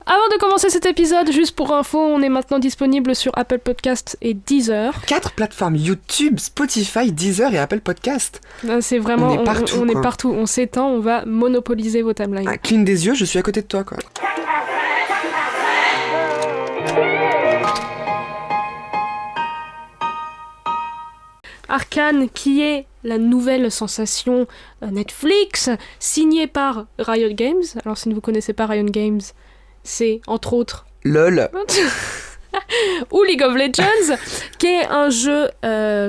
Avant de commencer cet épisode, juste pour info, on est maintenant disponible sur Apple Podcast et Deezer. 4 plateformes YouTube, Spotify, Deezer et Apple Podcast. C'est vraiment, on est partout. On est partout, on s'étend, on va monopoliser vos timelines. Un clin des yeux, je suis à côté de toi, quoi. Arcane, qui est la nouvelle sensation Netflix, signée par Riot Games. Alors si vous ne connaissez pas Riot Games, c'est entre autres... LOL. ou League of Legends, qui est un jeu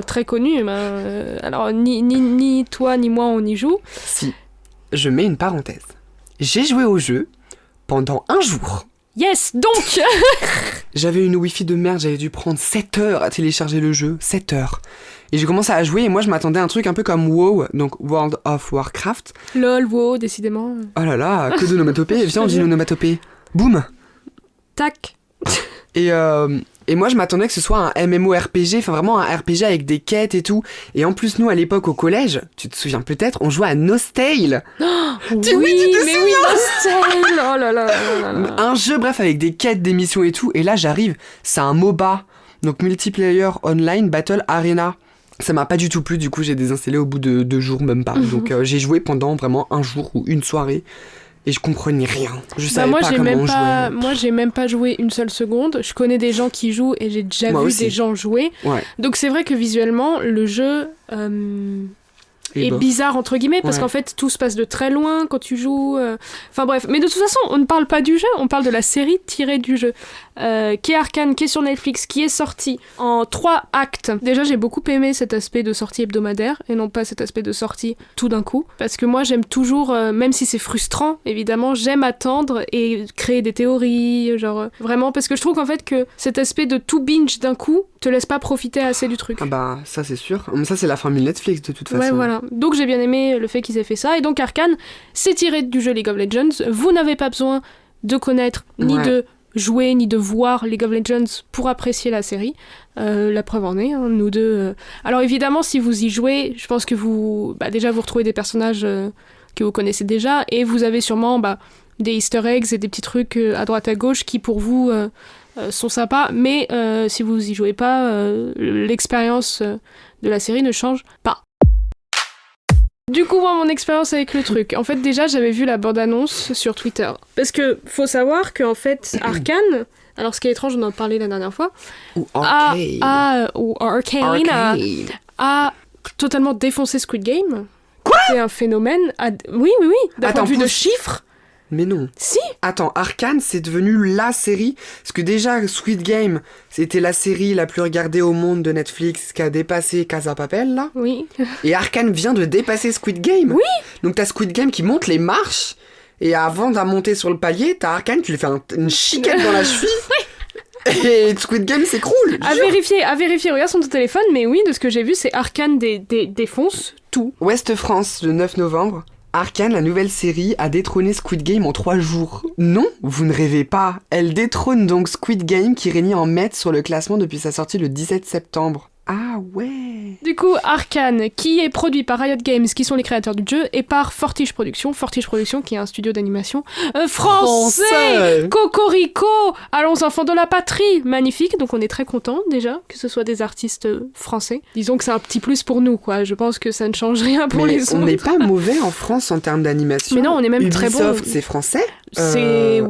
très connu. Alors ni toi ni moi on y joue. Si, je mets une parenthèse. J'ai joué au jeu pendant 1 jour. Yes, donc J'avais une wifi de merde, j'avais dû prendre 7 heures à télécharger le jeu, 7 heures. Et j'ai commencé à jouer et moi je m'attendais à un truc un peu comme WoW, donc World of Warcraft. LOL, WoW, décidément. Oh là là, que d'onomatopées, viens on dit l'onomatopée. Boum. Tac. Et moi je m'attendais que ce soit un MMORPG, enfin vraiment un RPG avec des quêtes et tout. Et en plus nous à l'époque au collège, tu te souviens peut-être, on jouait à Nostale. Oh, oui, tu te souviens Nostale. Oh là là. Un jeu bref avec des quêtes, des missions et tout. Et là j'arrive, c'est un MOBA, donc Multiplayer Online Battle Arena. Ça m'a pas du tout plu, du coup j'ai désinstallé au bout de 2 jours, même pas. Donc j'ai joué pendant vraiment 1 jour ou une soirée. Et je comprenais rien. Je savais pas comment on jouait. Moi, j'ai même pas joué une seule seconde. Je connais des gens qui jouent et j'ai déjà vu des gens jouer. Ouais. Donc c'est vrai que visuellement, le jeu est bizarre entre guillemets parce qu'en fait tout se passe de très loin quand tu joues. Enfin bref, mais de toute façon, on ne parle pas du jeu, on parle de la série tirée du jeu. Qui est Arcane, qui est sur Netflix, qui est sorti en 3 actes. Déjà, j'ai beaucoup aimé cet aspect de sortie hebdomadaire et non pas cet aspect de sortie tout d'un coup. Parce que moi, j'aime toujours, même si c'est frustrant, évidemment, j'aime attendre et créer des théories, genre vraiment, parce que je trouve qu'en fait que cet aspect de tout binge d'un coup te laisse pas profiter assez du truc. Ah bah, ça c'est sûr. Ça c'est la formule Netflix de toute façon. Ouais, voilà. Donc j'ai bien aimé le fait qu'ils aient fait ça. Et donc Arcane, c'est tiré du jeu League of Legends. Vous n'avez pas besoin de connaître ni de jouer ni de voir League of Legends pour apprécier la série. La preuve en est, hein, nous deux. Alors évidemment, si vous y jouez, je pense que déjà vous retrouvez des personnages que vous connaissez déjà et vous avez sûrement des easter eggs et des petits trucs à droite à gauche qui pour vous sont sympas. Mais si vous y jouez pas, l'expérience de la série ne change pas. Du coup, moi, mon expérience avec le truc. En fait, déjà, j'avais vu la bande-annonce sur Twitter. Parce que faut savoir qu'en fait, Arcane, alors ce qui est étrange, on en parlait la dernière fois, Arcane a totalement défoncé Squid Game. Quoi ? C'est un phénomène. Oui, d'un point de vue de chiffres. Mais non. Si. Attends, Arcane, c'est devenu la série. Parce que déjà, Squid Game, c'était la série la plus regardée au monde de Netflix qui a dépassé Casa Papel, là. Oui. Et Arcane vient de dépasser Squid Game. Oui. Donc t'as Squid Game qui monte les marches. Et avant de monter sur le palier, t'as Arcane qui lui fait une chiquette dans la cheville. Et Squid Game s'écroule. À vérifier, regarde sur ton téléphone. Mais oui, de ce que j'ai vu, c'est Arcane défonce tout. Ouest France, le 9 novembre. Arcane, la nouvelle série, a détrôné Squid Game en 3 jours. Non, vous ne rêvez pas. Elle détrône donc Squid Game qui régnait en maître sur le classement depuis sa sortie le 17 septembre. Ah ouais. Du coup, Arcane, qui est produit par Riot Games, qui sont les créateurs du jeu, et par Fortige Productions, qui est un studio d'animation français. Cocorico, allons enfants de la patrie, magnifique. Donc on est très contents déjà que ce soit des artistes français. Disons que c'est un petit plus pour nous, quoi. Je pense que ça ne change rien pour les autres. On n'est pas mauvais en France en termes d'animation. Mais non, on est même Ubisoft, très bon. c'est français. C'est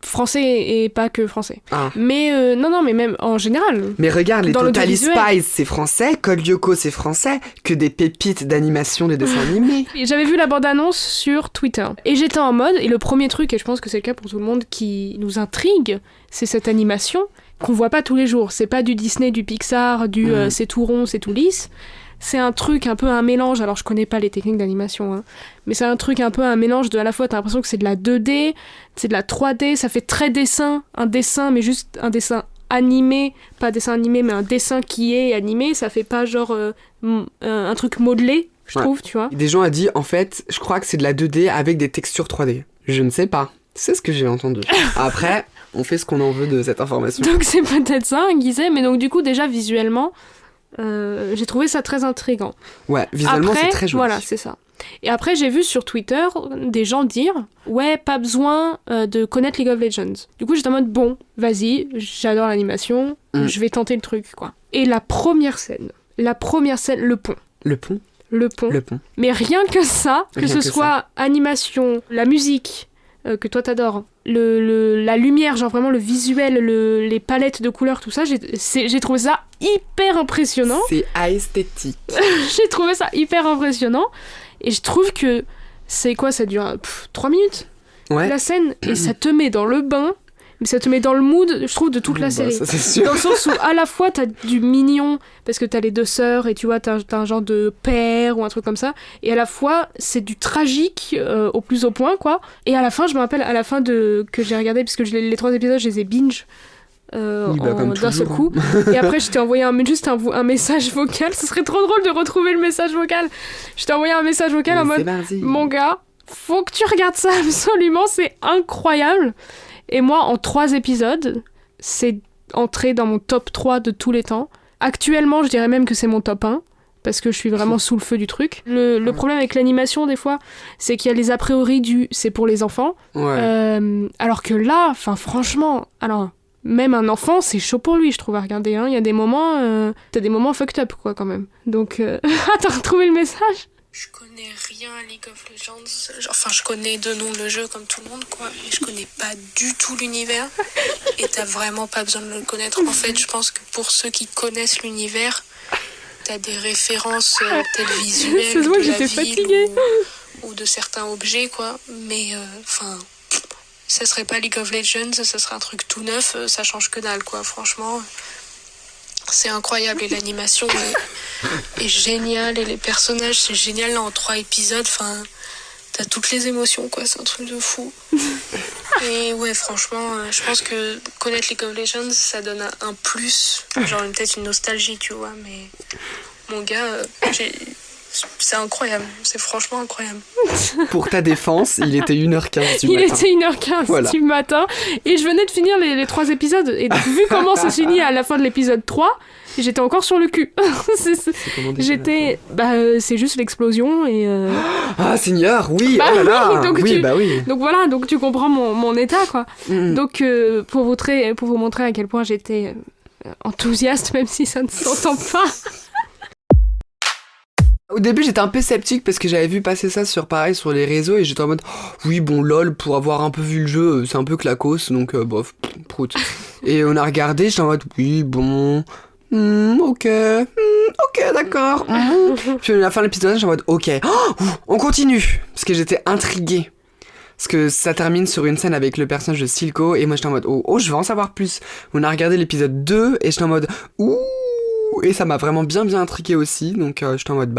français et pas que français. Ah. Mais non, mais même en général. Mais regarde, les dans Totally Spies, c'est français, Code Lyoko, c'est français, que des pépites d'animation des dessins animés. J'avais vu la bande-annonce sur Twitter. Et j'étais en mode, et le premier truc, et je pense que c'est le cas pour tout le monde qui nous intrigue, c'est cette animation qu'on voit pas tous les jours. C'est pas du Disney, du Pixar, c'est tout rond, c'est tout lisse. C'est un truc un peu un mélange, alors je connais pas les techniques d'animation, hein, mais c'est un truc un peu un mélange de à la fois t'as l'impression que c'est de la 2D, c'est de la 3D, ça fait très dessin, un dessin mais juste un dessin animé, pas dessin animé mais un dessin qui est animé, ça fait pas genre un truc modelé, je trouve, tu vois. Des gens ont dit en fait, je crois que c'est de la 2D avec des textures 3D. Je ne sais pas, c'est ce que j'ai entendu. Après, on fait ce qu'on en veut de cette information. Donc c'est peut-être ça, Guizet, mais donc du coup déjà visuellement, j'ai trouvé ça très intriguant. Ouais, visuellement après, c'est très joli. Voilà, c'est ça. Et après, j'ai vu sur Twitter des gens dire « Ouais, pas besoin de connaître League of Legends ». Du coup, j'étais en mode « Bon, vas-y, j'adore l'animation, je vais tenter le truc, quoi ». Et la première scène, le pont. Le pont. Le pont. Mais rien que ça, que ce soit animation, la musique, que toi t'adores, la lumière, genre vraiment le visuel, les palettes de couleurs, tout ça, j'ai trouvé ça hyper impressionnant. C'est esthétique. J'ai trouvé ça hyper impressionnant. Et je trouve que c'est quoi, ça dure 3 minutes la scène, et ça te met dans le bain, mais ça te met dans le mood, je trouve, de toute la série. Ça, c'est sûr. Dans le sens où à la fois t'as du mignon, parce que t'as les deux sœurs, et tu vois, t'as un genre de père ou un truc comme ça, et à la fois c'est du tragique au plus au point, quoi. Et à la fin, je me rappelle, à la fin que j'ai regardé, puisque les 3 épisodes, je les ai binge. D'un seul coup. Et après, je t'ai envoyé juste un message vocal. Ce serait trop drôle de retrouver le message vocal. Je t'ai envoyé un message vocal en mode mon gars, faut que tu regardes ça absolument, c'est incroyable. Et moi, en 3 épisodes, c'est entré dans mon top 3 de tous les temps. Actuellement, je dirais même que c'est mon top 1. Parce que je suis vraiment sous le feu du truc. Le problème avec l'animation, des fois, c'est qu'il y a les a priori c'est pour les enfants. Alors que là, franchement, même un enfant, c'est chaud pour lui, je trouve, à regarder. Hein. Il y a des moments... t'as des moments fucked up, quoi, quand même. Donc... t'as retrouvé le message ? Je connais rien à League of Legends. Je connais de nom le jeu, comme tout le monde, quoi. Mais je connais pas du tout l'univers. Et t'as vraiment pas besoin de le connaître. En fait, je pense que pour ceux qui connaissent l'univers, t'as des références peut-être visuelles de la ville ou de certains objets, quoi. Mais, ça serait pas League of Legends, ça serait un truc tout neuf, ça change que dalle, quoi. Franchement, c'est incroyable, et l'animation est géniale, et les personnages, c'est génial. Là, en 3 épisodes, t'as toutes les émotions, quoi. C'est un truc de fou. Et ouais, franchement, je pense que connaître League of Legends, ça donne un plus, genre peut-être une nostalgie, tu vois. Mais mon gars, c'est incroyable, c'est franchement incroyable. Pour ta défense, il était 1h15 du matin. Il était 1h15 du matin, et je venais de finir les 3 épisodes, et donc, vu comment ça se finit à la fin de l'épisode 3, j'étais encore sur le cul. C'est juste l'explosion, et... Ah, Seigneur, oui, oh là là, oui. Donc voilà, donc tu comprends mon état, quoi. Donc, pour vous montrer à quel point j'étais enthousiaste, même si ça ne s'entend pas... Au début, j'étais un peu sceptique parce que j'avais vu passer ça sur les réseaux, et j'étais en mode oui, bon, lol, pour avoir un peu vu le jeu, c'est un peu claquos, donc bof, prout. Et on a regardé, j'étais en mode oui, bon, ok, d'accord. Puis à la fin de l'épisode, j'étais en mode ok, on continue, parce que j'étais intriguée. Parce que ça termine sur une scène avec le personnage de Silco, et moi j'étais en mode oh, je veux en savoir plus. On a regardé l'épisode 2, et j'étais en mode ouh. Et ça m'a vraiment bien intrigué aussi, donc j'étais en mode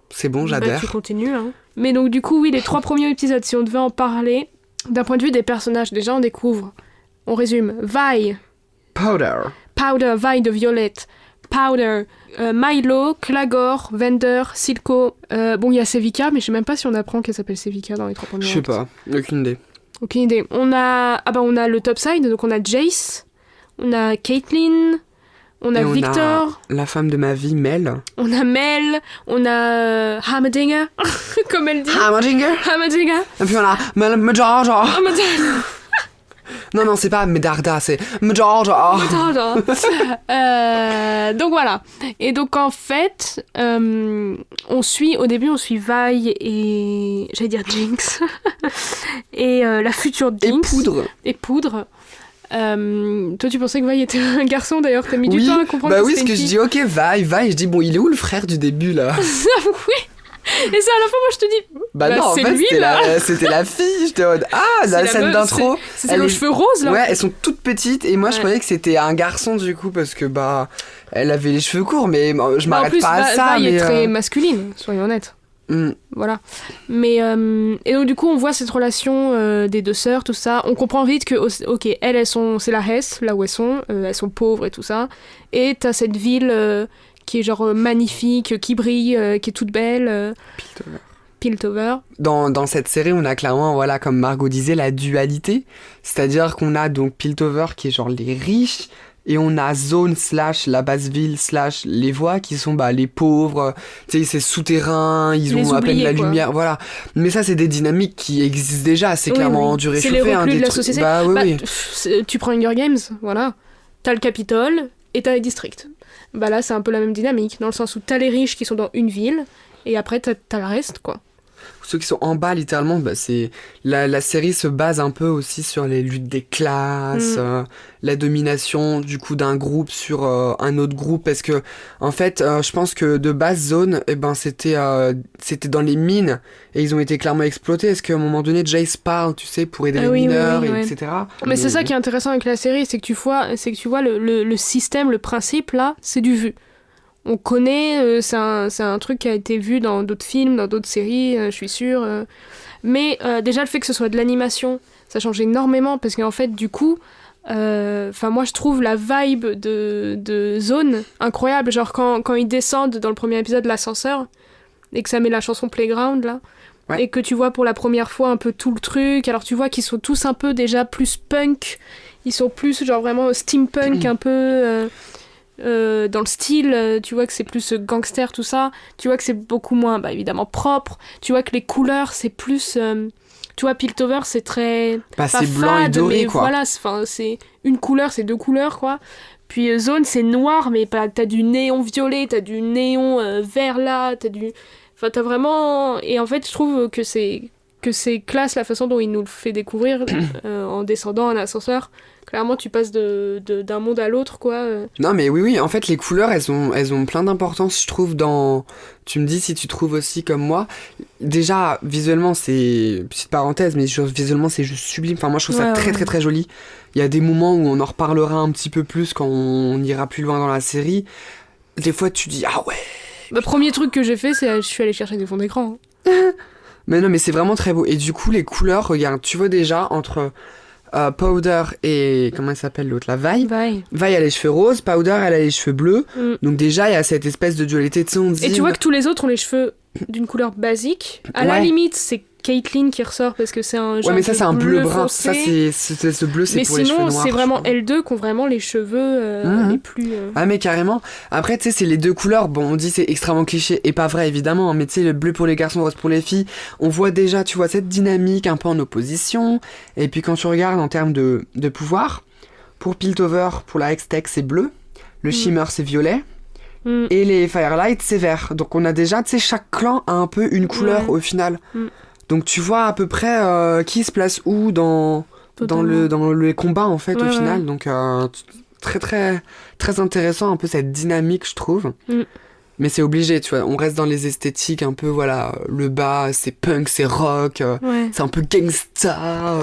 c'est bon, j'adhère. Tu continues, hein. Mais donc du coup, oui, les 3 premiers épisodes, si on devait en parler, d'un point de vue des personnages, déjà on découvre, on résume, Vi. Powder, Vi de Violette. Powder, Milo, Clagor, Vender, Silco. Bon, il y a Sevika, mais je sais même pas si on apprend qu'elle s'appelle Sevika dans les 3 premiers. Je sais pas, aucune idée. On a le topside, donc on a Jace, on a Caitlyn, on a Victor. On a la femme de ma vie, Mel. On a Mel, on a Hammerdinger, comme elle dit. Hammerdinger. Et puis on a Medarda. Non, c'est pas Medarda, c'est Medarda. Donc voilà. Et donc en fait, au début on suit Vi et... J'allais dire Jinx. et la future Jinx. Et Poudre. Toi tu pensais que Vi était un garçon, d'ailleurs t'as mis du temps à comprendre que c'était une fille. Je dis ok Vi, je dis bon il est où le frère du début là. Oui. Et c'est à la fin moi je te dis non, c'est en fait, lui c'était la fille, j'étais en mode la scène d'intro c'est les cheveux roses là. Ouais, elles sont toutes petites, et moi je croyais que c'était un garçon du coup, parce que elle avait les cheveux courts, mais je m'arrête pas à ça. Vi est très masculine, soyons honnêtes. Voilà. Mais et donc du coup on voit cette relation des 2 sœurs, tout ça. On comprend vite que ok, elles sont, c'est la Hesse, là où elles sont pauvres et tout ça. Et t'as cette ville qui est genre magnifique, qui brille, qui est toute belle. Piltover. Dans cette série, on a clairement, voilà, comme Margot disait, la dualité. C'est-à-dire qu'on a donc Piltover qui est genre les riches, Et on a Zone / la basse ville / les voies qui sont les pauvres, tu sais, c'est souterrain, ils Les ont à peine oubliés, la quoi. lumière, voilà. Mais ça, c'est des dynamiques qui existent déjà, c'est Oui, clairement oui. du C'est réchauffé. les reclus des de la trucs- société. Bah oui, oui. Tu prends Hunger Games, voilà. T'as le Capitole et t'as les districts. Bah là, c'est un peu la même dynamique, dans le sens où t'as les riches qui sont dans une ville, et après t'as le reste, quoi. Ceux qui sont en bas, littéralement, c'est la série se base un peu aussi sur les luttes des classes, la domination du coup d'un groupe sur un autre groupe, parce que en fait, je pense que de base Zone, c'était dans les mines et ils ont été clairement exploités. Est-ce qu'à un moment donné, Jace parle, tu sais, pour aider les mineurs, ouais. etc. Mais c'est ça qui est intéressant avec la série, c'est que tu vois le système, le principe là, c'est du vu. On connaît, c'est un truc qui a été vu dans d'autres films, dans d'autres séries, je suis sûre. Mais déjà, le fait que ce soit de l'animation, ça change énormément, parce qu'en fait, du coup, moi, je trouve la vibe de Zone incroyable. Genre, quand ils descendent dans le premier épisode de l'ascenseur, et que ça met la chanson Playground, là, et que tu vois pour la première fois un peu tout le truc, alors tu vois qu'ils sont tous un peu déjà plus punk, ils sont plus genre vraiment steampunk, un peu... dans le style, tu vois que c'est plus gangster, tout ça. Tu vois que c'est beaucoup moins, évidemment, propre. Tu vois que les couleurs, c'est plus... tu vois, Piltover, c'est très... c'est blanc et doré, mais quoi. voilà, c'est une couleur, c'est deux couleurs, quoi. Puis Zone, c'est noir, mais t'as du néon violet, t'as du néon vert là, t'as du... Enfin, t'as vraiment... Et en fait, je trouve que c'est classe la façon dont il nous le fait découvrir en descendant un ascenseur. Clairement, tu passes d'un monde à l'autre, quoi. Non, mais oui, en fait, les couleurs, elles ont plein d'importance, je trouve, dans... Tu me dis si tu trouves aussi comme moi. Déjà, visuellement, c'est... Petite parenthèse, mais visuellement, c'est juste sublime. Enfin, moi, je trouve ça très, très, très joli. Il y a des moments où on en reparlera un petit peu plus quand on ira plus loin dans la série. Des fois, tu dis, ah ouais... Premier truc que j'ai fait, c'est je suis allée chercher des fonds d'écran. Mais non, mais c'est vraiment très beau. Et du coup, les couleurs, regarde, tu vois déjà, entre... Powder et... Comment elle s'appelle l'autre là? Vi, elle a les cheveux roses, Powder, elle a les cheveux bleus. Donc déjà, il y a cette espèce de dualité de son. Et tu vois que tous les autres ont les cheveux d'une couleur basique. À la limite, c'est Caitlyn qui ressort parce que c'est un genre mais ça, c'est un bleu brun. Foncé. Ça, ce bleu, c'est mais pour les cheveux noirs. Mais sinon, c'est vraiment L2 qui ont vraiment les cheveux les plus... Ah, mais carrément. Après, tu sais, c'est les deux couleurs. Bon, on dit c'est extrêmement cliché et pas vrai, évidemment. Mais tu sais, le bleu pour les garçons, rose pour les filles. On voit déjà, tu vois, cette dynamique un peu en opposition. Et puis quand tu regardes en termes de pouvoir, pour Piltover, pour la Hextech, c'est bleu. Le Shimmer, c'est violet. Et les Firelight, c'est vert. Donc on a déjà, tu sais, chaque clan a un peu une couleur au final. Donc tu vois à peu près qui se place où dans les combats en fait au final. Donc très très très intéressant un peu cette dynamique je trouve. Mais c'est obligé, tu vois, on reste dans les esthétiques un peu, voilà, le bas c'est punk, c'est rock, c'est un peu gangsta.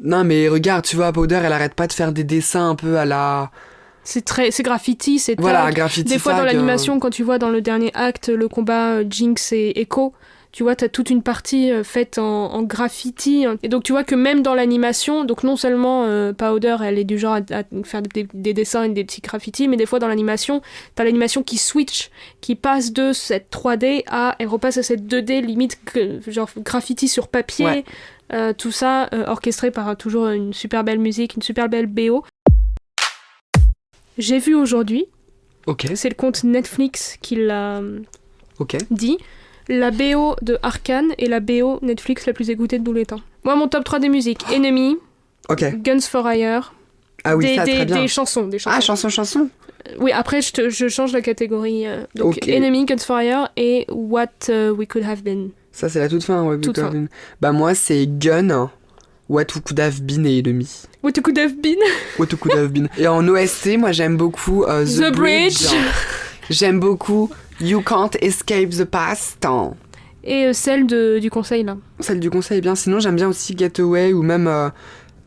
Non mais regarde, tu vois, Powder elle arrête pas de faire des dessins un peu à la... C'est graffiti, c'est tag. Voilà, graffiti. Des fois dans l'animation, quand tu vois dans le dernier acte le combat Jinx et Echo, tu vois, t'as toute une partie faite en graffiti. Et donc tu vois que même dans l'animation, donc non seulement Powder, elle est du genre à faire des dessins et des petits graffitis, mais des fois dans l'animation, t'as l'animation qui switch, qui passe de cette 3D elle repasse à cette 2D, limite genre graffiti sur papier. Tout ça orchestré par toujours une super belle musique, une super belle BO. J'ai vu aujourd'hui, c'est le compte Netflix qui l'a dit, la BO de Arcane est la BO Netflix la plus écoutée de tous les temps. Moi, mon top 3 des musiques, Enemy, Guns for Hire, très bien. Des chansons. Ah, chansons. Oui, après, je change la catégorie. Donc, Enemy, Guns for Hire et What We Could Have Been. Ça, c'est la toute fin, Bah, moi, c'est Gun... What Could Have Been et Enemy. What Could Have Been. What Could Have Been. Et en OST, moi j'aime beaucoup The Bridge. J'aime beaucoup You Can't Escape the Past. Et celle du conseil là. Celle du conseil est bien. Sinon j'aime bien aussi Getaway ou même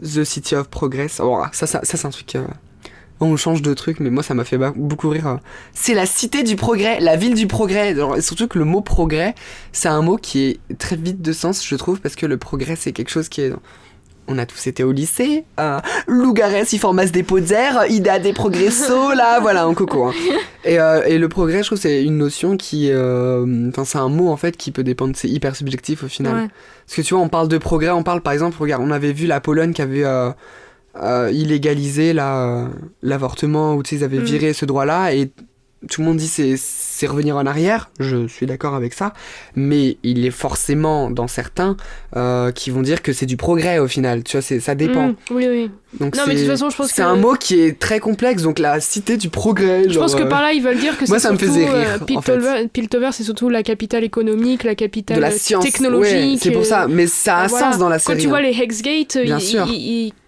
The City of Progress. Oh, ça c'est un truc... on change de truc, mais moi ça m'a fait beaucoup rire. C'est la cité du progrès, la ville du progrès. Alors, et surtout que le mot progrès, c'est un mot qui est très vide de sens, je trouve, parce que le progrès c'est quelque chose qui est... On a tous été au lycée. Lougares, il formasse des pots d'air, Ida des progressos, là, voilà, en coco. Hein. Et le progrès, je trouve, c'est une notion qui... c'est un mot, en fait, qui peut dépendre, c'est hyper subjectif, au final. Parce que, tu vois, on parle de progrès, on parle, par exemple, regarde, on avait vu la Pologne qui avait... illégalisé l'avortement, où tu sais, ils avaient viré ce droit-là, et tout le monde dit c'est revenir en arrière, je suis d'accord avec ça, mais il est forcément dans certains qui vont dire que c'est du progrès au final, tu vois, ça dépend. Oui. Donc non, mais de toute façon, je pense c'est que... un mot qui est très complexe, donc la cité du progrès. Je pense que par là, ils veulent dire que moi, c'est ça me surtout... faisait rire, en fait. Piltover, c'est surtout la capitale économique, la capitale de la science, technologique. ouais, c'est pour ça, mais ça a un voilà. sens dans la série. Quand tu vois les Hexgate,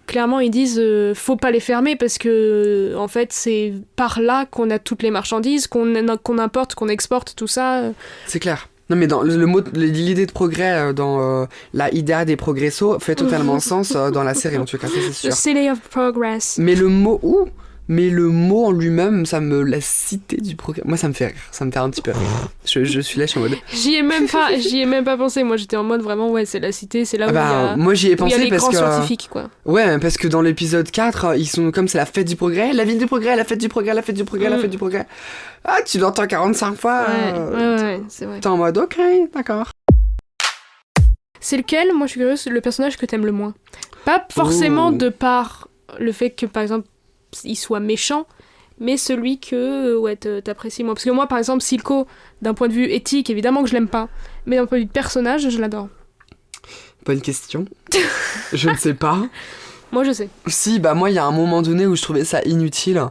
clairement, ils disent faut pas les fermer parce que, en fait, c'est par là qu'on a toutes les marchandises, qu'on importe, qu'on exporte, tout ça. C'est clair. Non, mais dans l'idée de progrès dans la idée des progressos fait totalement sens dans la série, en tout cas, ça, c'est sûr. The City of Progress. Mais le mot en lui-même, la cité du progrès, moi ça me fait rire, ça me fait un petit peu rire. Je suis là, je suis en mode... J'y ai même pas pensé, moi j'étais en mode vraiment, ouais, c'est la cité, c'est là où il y a... Moi j'y ai pensé les parce grands que... scientifiques, quoi. Ouais, parce que dans l'épisode 4, ils sont comme c'est la fête du progrès, la ville du progrès, la fête du progrès, la fête du progrès, la fête du progrès. Ah, tu l'entends 45 fois. Ouais, c'est vrai. T'es en mode, ok, d'accord. C'est lequel, moi je suis curieuse, le personnage que t'aimes le moins? Pas forcément de par le fait que, par exemple, il soit méchant, mais celui que t'apprécies moins. Parce que moi, par exemple, Silco, d'un point de vue éthique, évidemment que je l'aime pas, mais d'un point de vue de personnage, je l'adore. Bonne question. Je ne sais pas. Moi, je sais. Si, moi, il y a un moment donné où je trouvais ça inutile.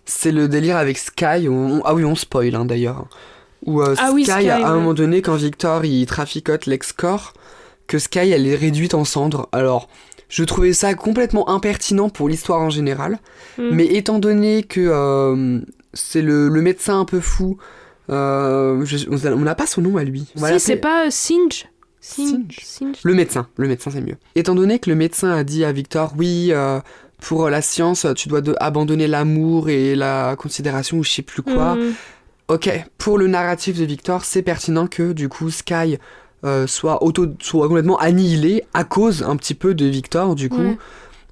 C'est le délire avec Sky. On spoil, hein, d'ailleurs. Où Sky, à un moment donné, quand Victor, il traficote l'ex-corps, que Sky, elle est réduite en cendres. Alors... Je trouvais ça complètement impertinent pour l'histoire en général, mais étant donné que c'est le médecin un peu fou, on n'a pas son nom à lui. Si, c'est pas Singe. Le médecin c'est mieux. Étant donné que le médecin a dit à Victor, oui, pour la science, tu dois abandonner l'amour et la considération ou je sais plus quoi. Ok, pour le narratif de Victor, c'est pertinent que du coup Sky... soit complètement annihilé à cause un petit peu de Victor du coup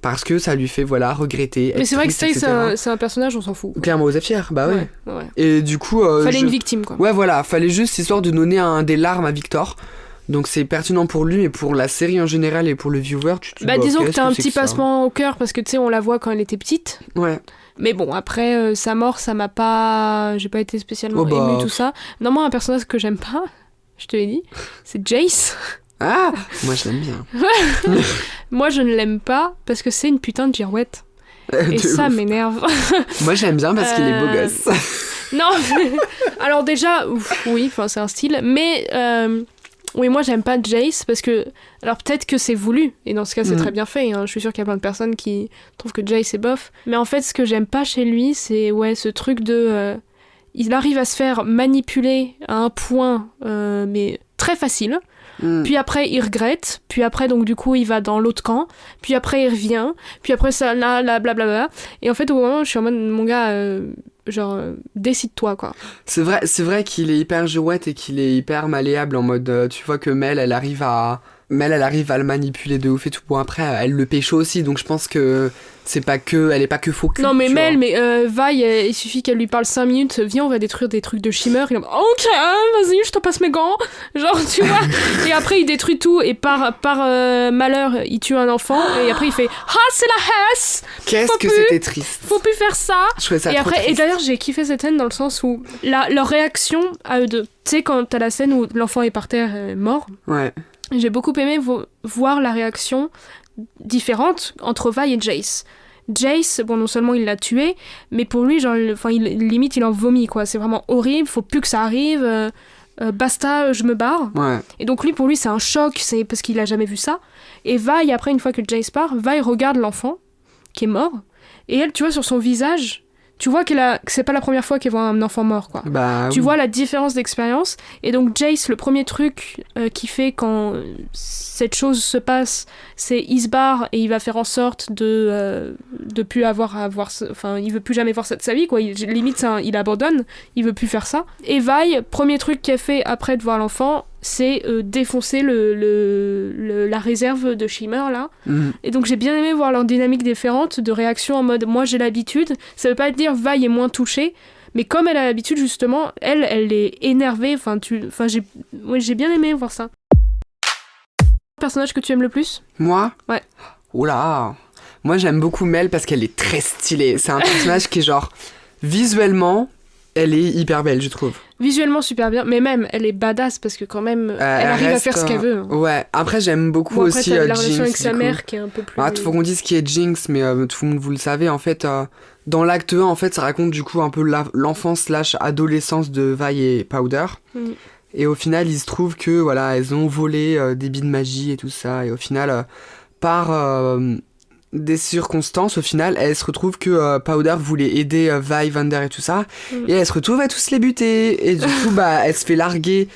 parce que ça lui fait regretter. Mais c'est vrai que Sky c'est un personnage, on s'en fout. Clairement aux fier, ouais. Et du coup fallait une victime quoi. Ouais voilà, fallait juste histoire de donner des larmes à Victor. Donc c'est pertinent pour lui, mais pour la série en général et pour le viewer, disons que t'as un petit passement au cœur parce que tu sais on la voit quand elle était petite. Ouais. Mais bon, après sa mort, ça m'a pas... J'ai pas été spécialement émue, tout ça. Non, moi, un personnage que j'aime pas, je te l'ai dit, c'est Jace. Ah, moi je l'aime bien. Moi je ne l'aime pas parce que c'est une putain de girouette. Et ça m'énerve. Moi j'aime bien parce qu'il est beau gosse. Non, mais... alors déjà, oui, c'est un style, mais oui, moi j'aime pas Jace parce que... Alors peut-être que c'est voulu, et dans ce cas c'est très bien fait, hein. Je suis sûre qu'il y a plein de personnes qui trouvent que Jace est bof. Mais en fait ce que j'aime pas chez lui, c'est ce truc de... il arrive à se faire manipuler à un point, mais très facile. Puis après il regrette, puis après donc du coup il va dans l'autre camp, puis après il revient, puis après ça là blablabla. Et en fait au moment je suis en mode mon gars décide-toi quoi. C'est vrai qu'il est hyper girouette et qu'il est hyper malléable en mode tu vois que Mel elle arrive à le manipuler de ouf et tout. Bon après elle le pécho aussi, donc je pense que elle est pas que faux cul. Non mais Mel, Vi, il suffit qu'elle lui parle 5 minutes, viens on va détruire des trucs de Shimmer, il est ok vas-y je te passe mes gants, genre tu vois. Et après il détruit tout et par malheur il tue un enfant et après il fait c'est la Hesse. Qu'est-ce que c'était triste. Faut plus faire ça. Je trouvais ça et après triste. Et d'ailleurs j'ai kiffé cette scène dans le sens où leur réaction à eux deux. Tu sais quand t'as la scène où l'enfant est par terre mort. Ouais. J'ai beaucoup aimé voir la réaction différente entre Vi et Jace. Jace, bon, non seulement il l'a tué, mais pour lui, limite, il en vomit, quoi. C'est vraiment horrible, faut plus que ça arrive, basta, je me barre. Ouais. Et donc, pour lui, c'est un choc, c'est parce qu'il a jamais vu ça. Et Vi, après, une fois que Jace part, Vi regarde l'enfant, qui est mort, et elle, tu vois, sur son visage... Tu vois que c'est pas la première fois qu'elle voit un enfant mort, quoi. Tu vois la différence d'expérience. Et donc Jace, le premier truc qu'il fait quand cette chose se passe, c'est il se barre et il va faire en sorte de plus avoir enfin, il veut plus jamais voir ça de sa vie, quoi. Limite, il abandonne, il veut plus faire ça. Et Vi, premier truc qu'elle fait après de voir l'enfant, c'est défoncer la réserve de Shimmer, là. Et donc j'ai bien aimé voir leur dynamique différente de réaction en mode moi j'ai l'habitude. Ça veut pas dire Vi est moins touchée, mais comme elle a l'habitude justement, elle est énervée. J'ai bien aimé voir ça. Personnage que tu aimes le plus? Moi? Ouais. Oula. Moi, j'aime beaucoup Mel parce qu'elle est très stylée. C'est un personnage qui est genre, visuellement, elle est hyper belle, je trouve. Visuellement super bien, mais même elle est badass parce que quand même elle arrive reste, à faire ce qu'elle veut. Ouais, après j'aime beaucoup Bon, après, aussi t'as la Jinx. relation avec sa du coup. mère qui est un peu plus... Faut qu'on dise qui est Jinx, mais tout le monde vous le savez. En fait, dans l'acte 1, en fait, ça raconte du coup un peu l'enfance / adolescence de Vi et Powder. Et au final, il se trouve que voilà, elles ont volé des billes de magie et tout ça. Et au final, par des circonstances, au final, elle se retrouve que Powder voulait aider Vi, Vander et tout ça. Et elle se retrouve à tous les buter. Et du coup, elle se fait larguer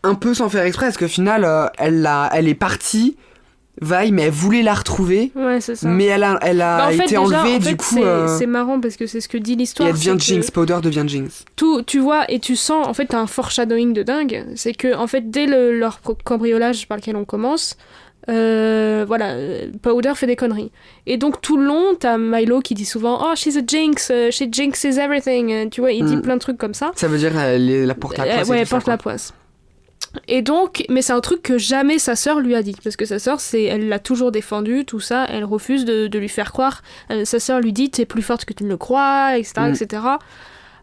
un peu sans faire exprès, parce qu'au final, elle est partie, Vi, mais elle voulait la retrouver. Ouais, c'est ça. Mais elle a en fait, été déjà, enlevée, en fait, du coup... c'est marrant parce que c'est ce que dit l'histoire. Et elle devient c'est Jinx, Powder devient Jinx. Tu vois, et tu sens, en fait, t'as un foreshadowing de dingue. C'est que, en fait, dès leur cambriolage par lequel on commence, Powder fait des conneries. Et donc, tout le long, t'as Milo qui dit souvent « Oh, she's a Jinx, she jinxes everything ». Tu vois, il dit plein de trucs comme ça. Ça veut dire la porte la poisse. Ouais, elle porte la poisse. Et donc, mais c'est un truc que jamais sa sœur lui a dit, parce que sa sœur, elle l'a toujours défendu, tout ça, elle refuse de lui faire croire. Sa sœur lui dit « T'es plus forte que tu ne le crois », etc., etc.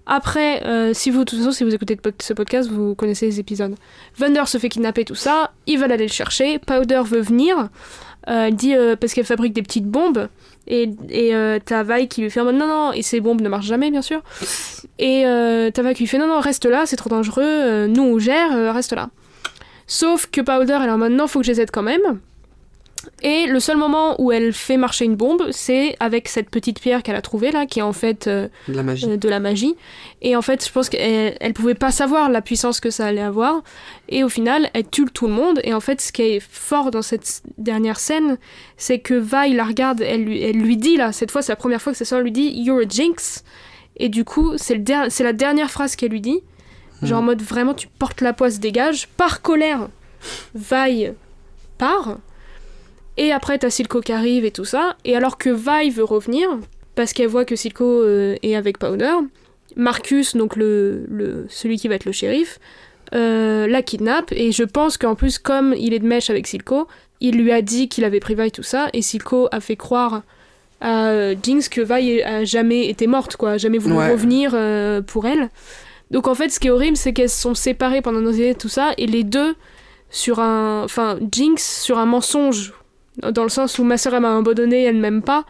Après, si vous écoutez ce podcast, vous connaissez les épisodes. Vander se fait kidnapper, tout ça, ils veulent aller le chercher, Powder veut venir, elle dit, parce qu'elle fabrique des petites bombes, et t'as Vi qui lui fait en mode non, et ces bombes ne marchent jamais, bien sûr, et t'as Vi qui lui fait non, reste là, c'est trop dangereux, nous on gère, reste là. Sauf que Powder, elle est en mode non, faut que je les aide quand même. Et le seul moment où elle fait marcher une bombe, c'est avec cette petite pierre qu'elle a trouvée là, qui est en fait de la magie. Et en fait, je pense qu'elle pouvait pas savoir la puissance que ça allait avoir. Et au final, elle tue tout le monde. Et en fait, ce qui est fort dans cette dernière scène, c'est que Vi la regarde, elle lui dit là, cette fois c'est la première fois que sa sœur lui dit « You're a Jinx ». Et du coup, c'est la dernière phrase qu'elle lui dit. Genre en mode vraiment, tu portes la poisse, dégage. Par colère, Vi part. Et après, t'as Silco qui arrive et tout ça. Et alors que Vi veut revenir, parce qu'elle voit que Silco est avec Powder, Marcus, donc celui qui va être le shérif, la kidnappe. Et je pense qu'en plus, comme il est de mèche avec Silco, il lui a dit qu'il avait pris Vi, tout ça. Et Silco a fait croire à Jinx que Vi a jamais été morte, quoi. Jamais voulu revenir pour elle. Donc en fait, ce qui est horrible, c'est qu'elles se sont séparées pendant nos années, tout ça. Et les deux, Jinx sur un mensonge, dans le sens où ma sœur elle m'a abandonnée, elle m'aime pas,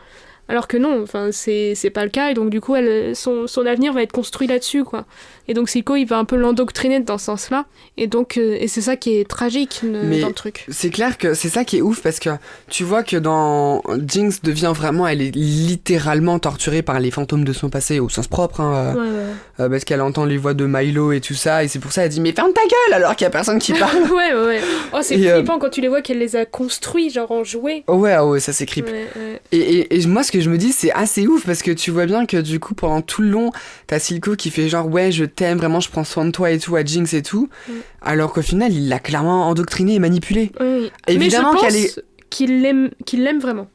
alors que non, c'est pas le cas, et donc du coup son avenir va être construit là-dessus, quoi. Et donc Silco il va un peu l'endoctriner dans ce sens-là, et donc et c'est ça qui est tragique dans le truc. C'est clair que c'est ça qui est ouf, parce que tu vois que dans Jinx devient vraiment, elle est littéralement torturée par les fantômes de son passé au sens propre, hein, parce qu'elle entend les voix de Milo et tout ça, et c'est pour ça elle dit mais ferme ta gueule alors qu'il y a personne qui parle. ouais. Oh, c'est flippant quand tu les vois qu'elle les a construits genre en jouets. Ouais, ça c'est creep. Et moi ce que je me dis, c'est assez ouf, parce que tu vois bien que du coup pendant tout le long t'as Silco qui fait genre ouais je t'aime vraiment, je prends soin de toi et tout à Jinx et tout, alors qu'au final il l'a clairement endoctriné et manipulé. Évidemment, mais je pense qu'il l'aime vraiment.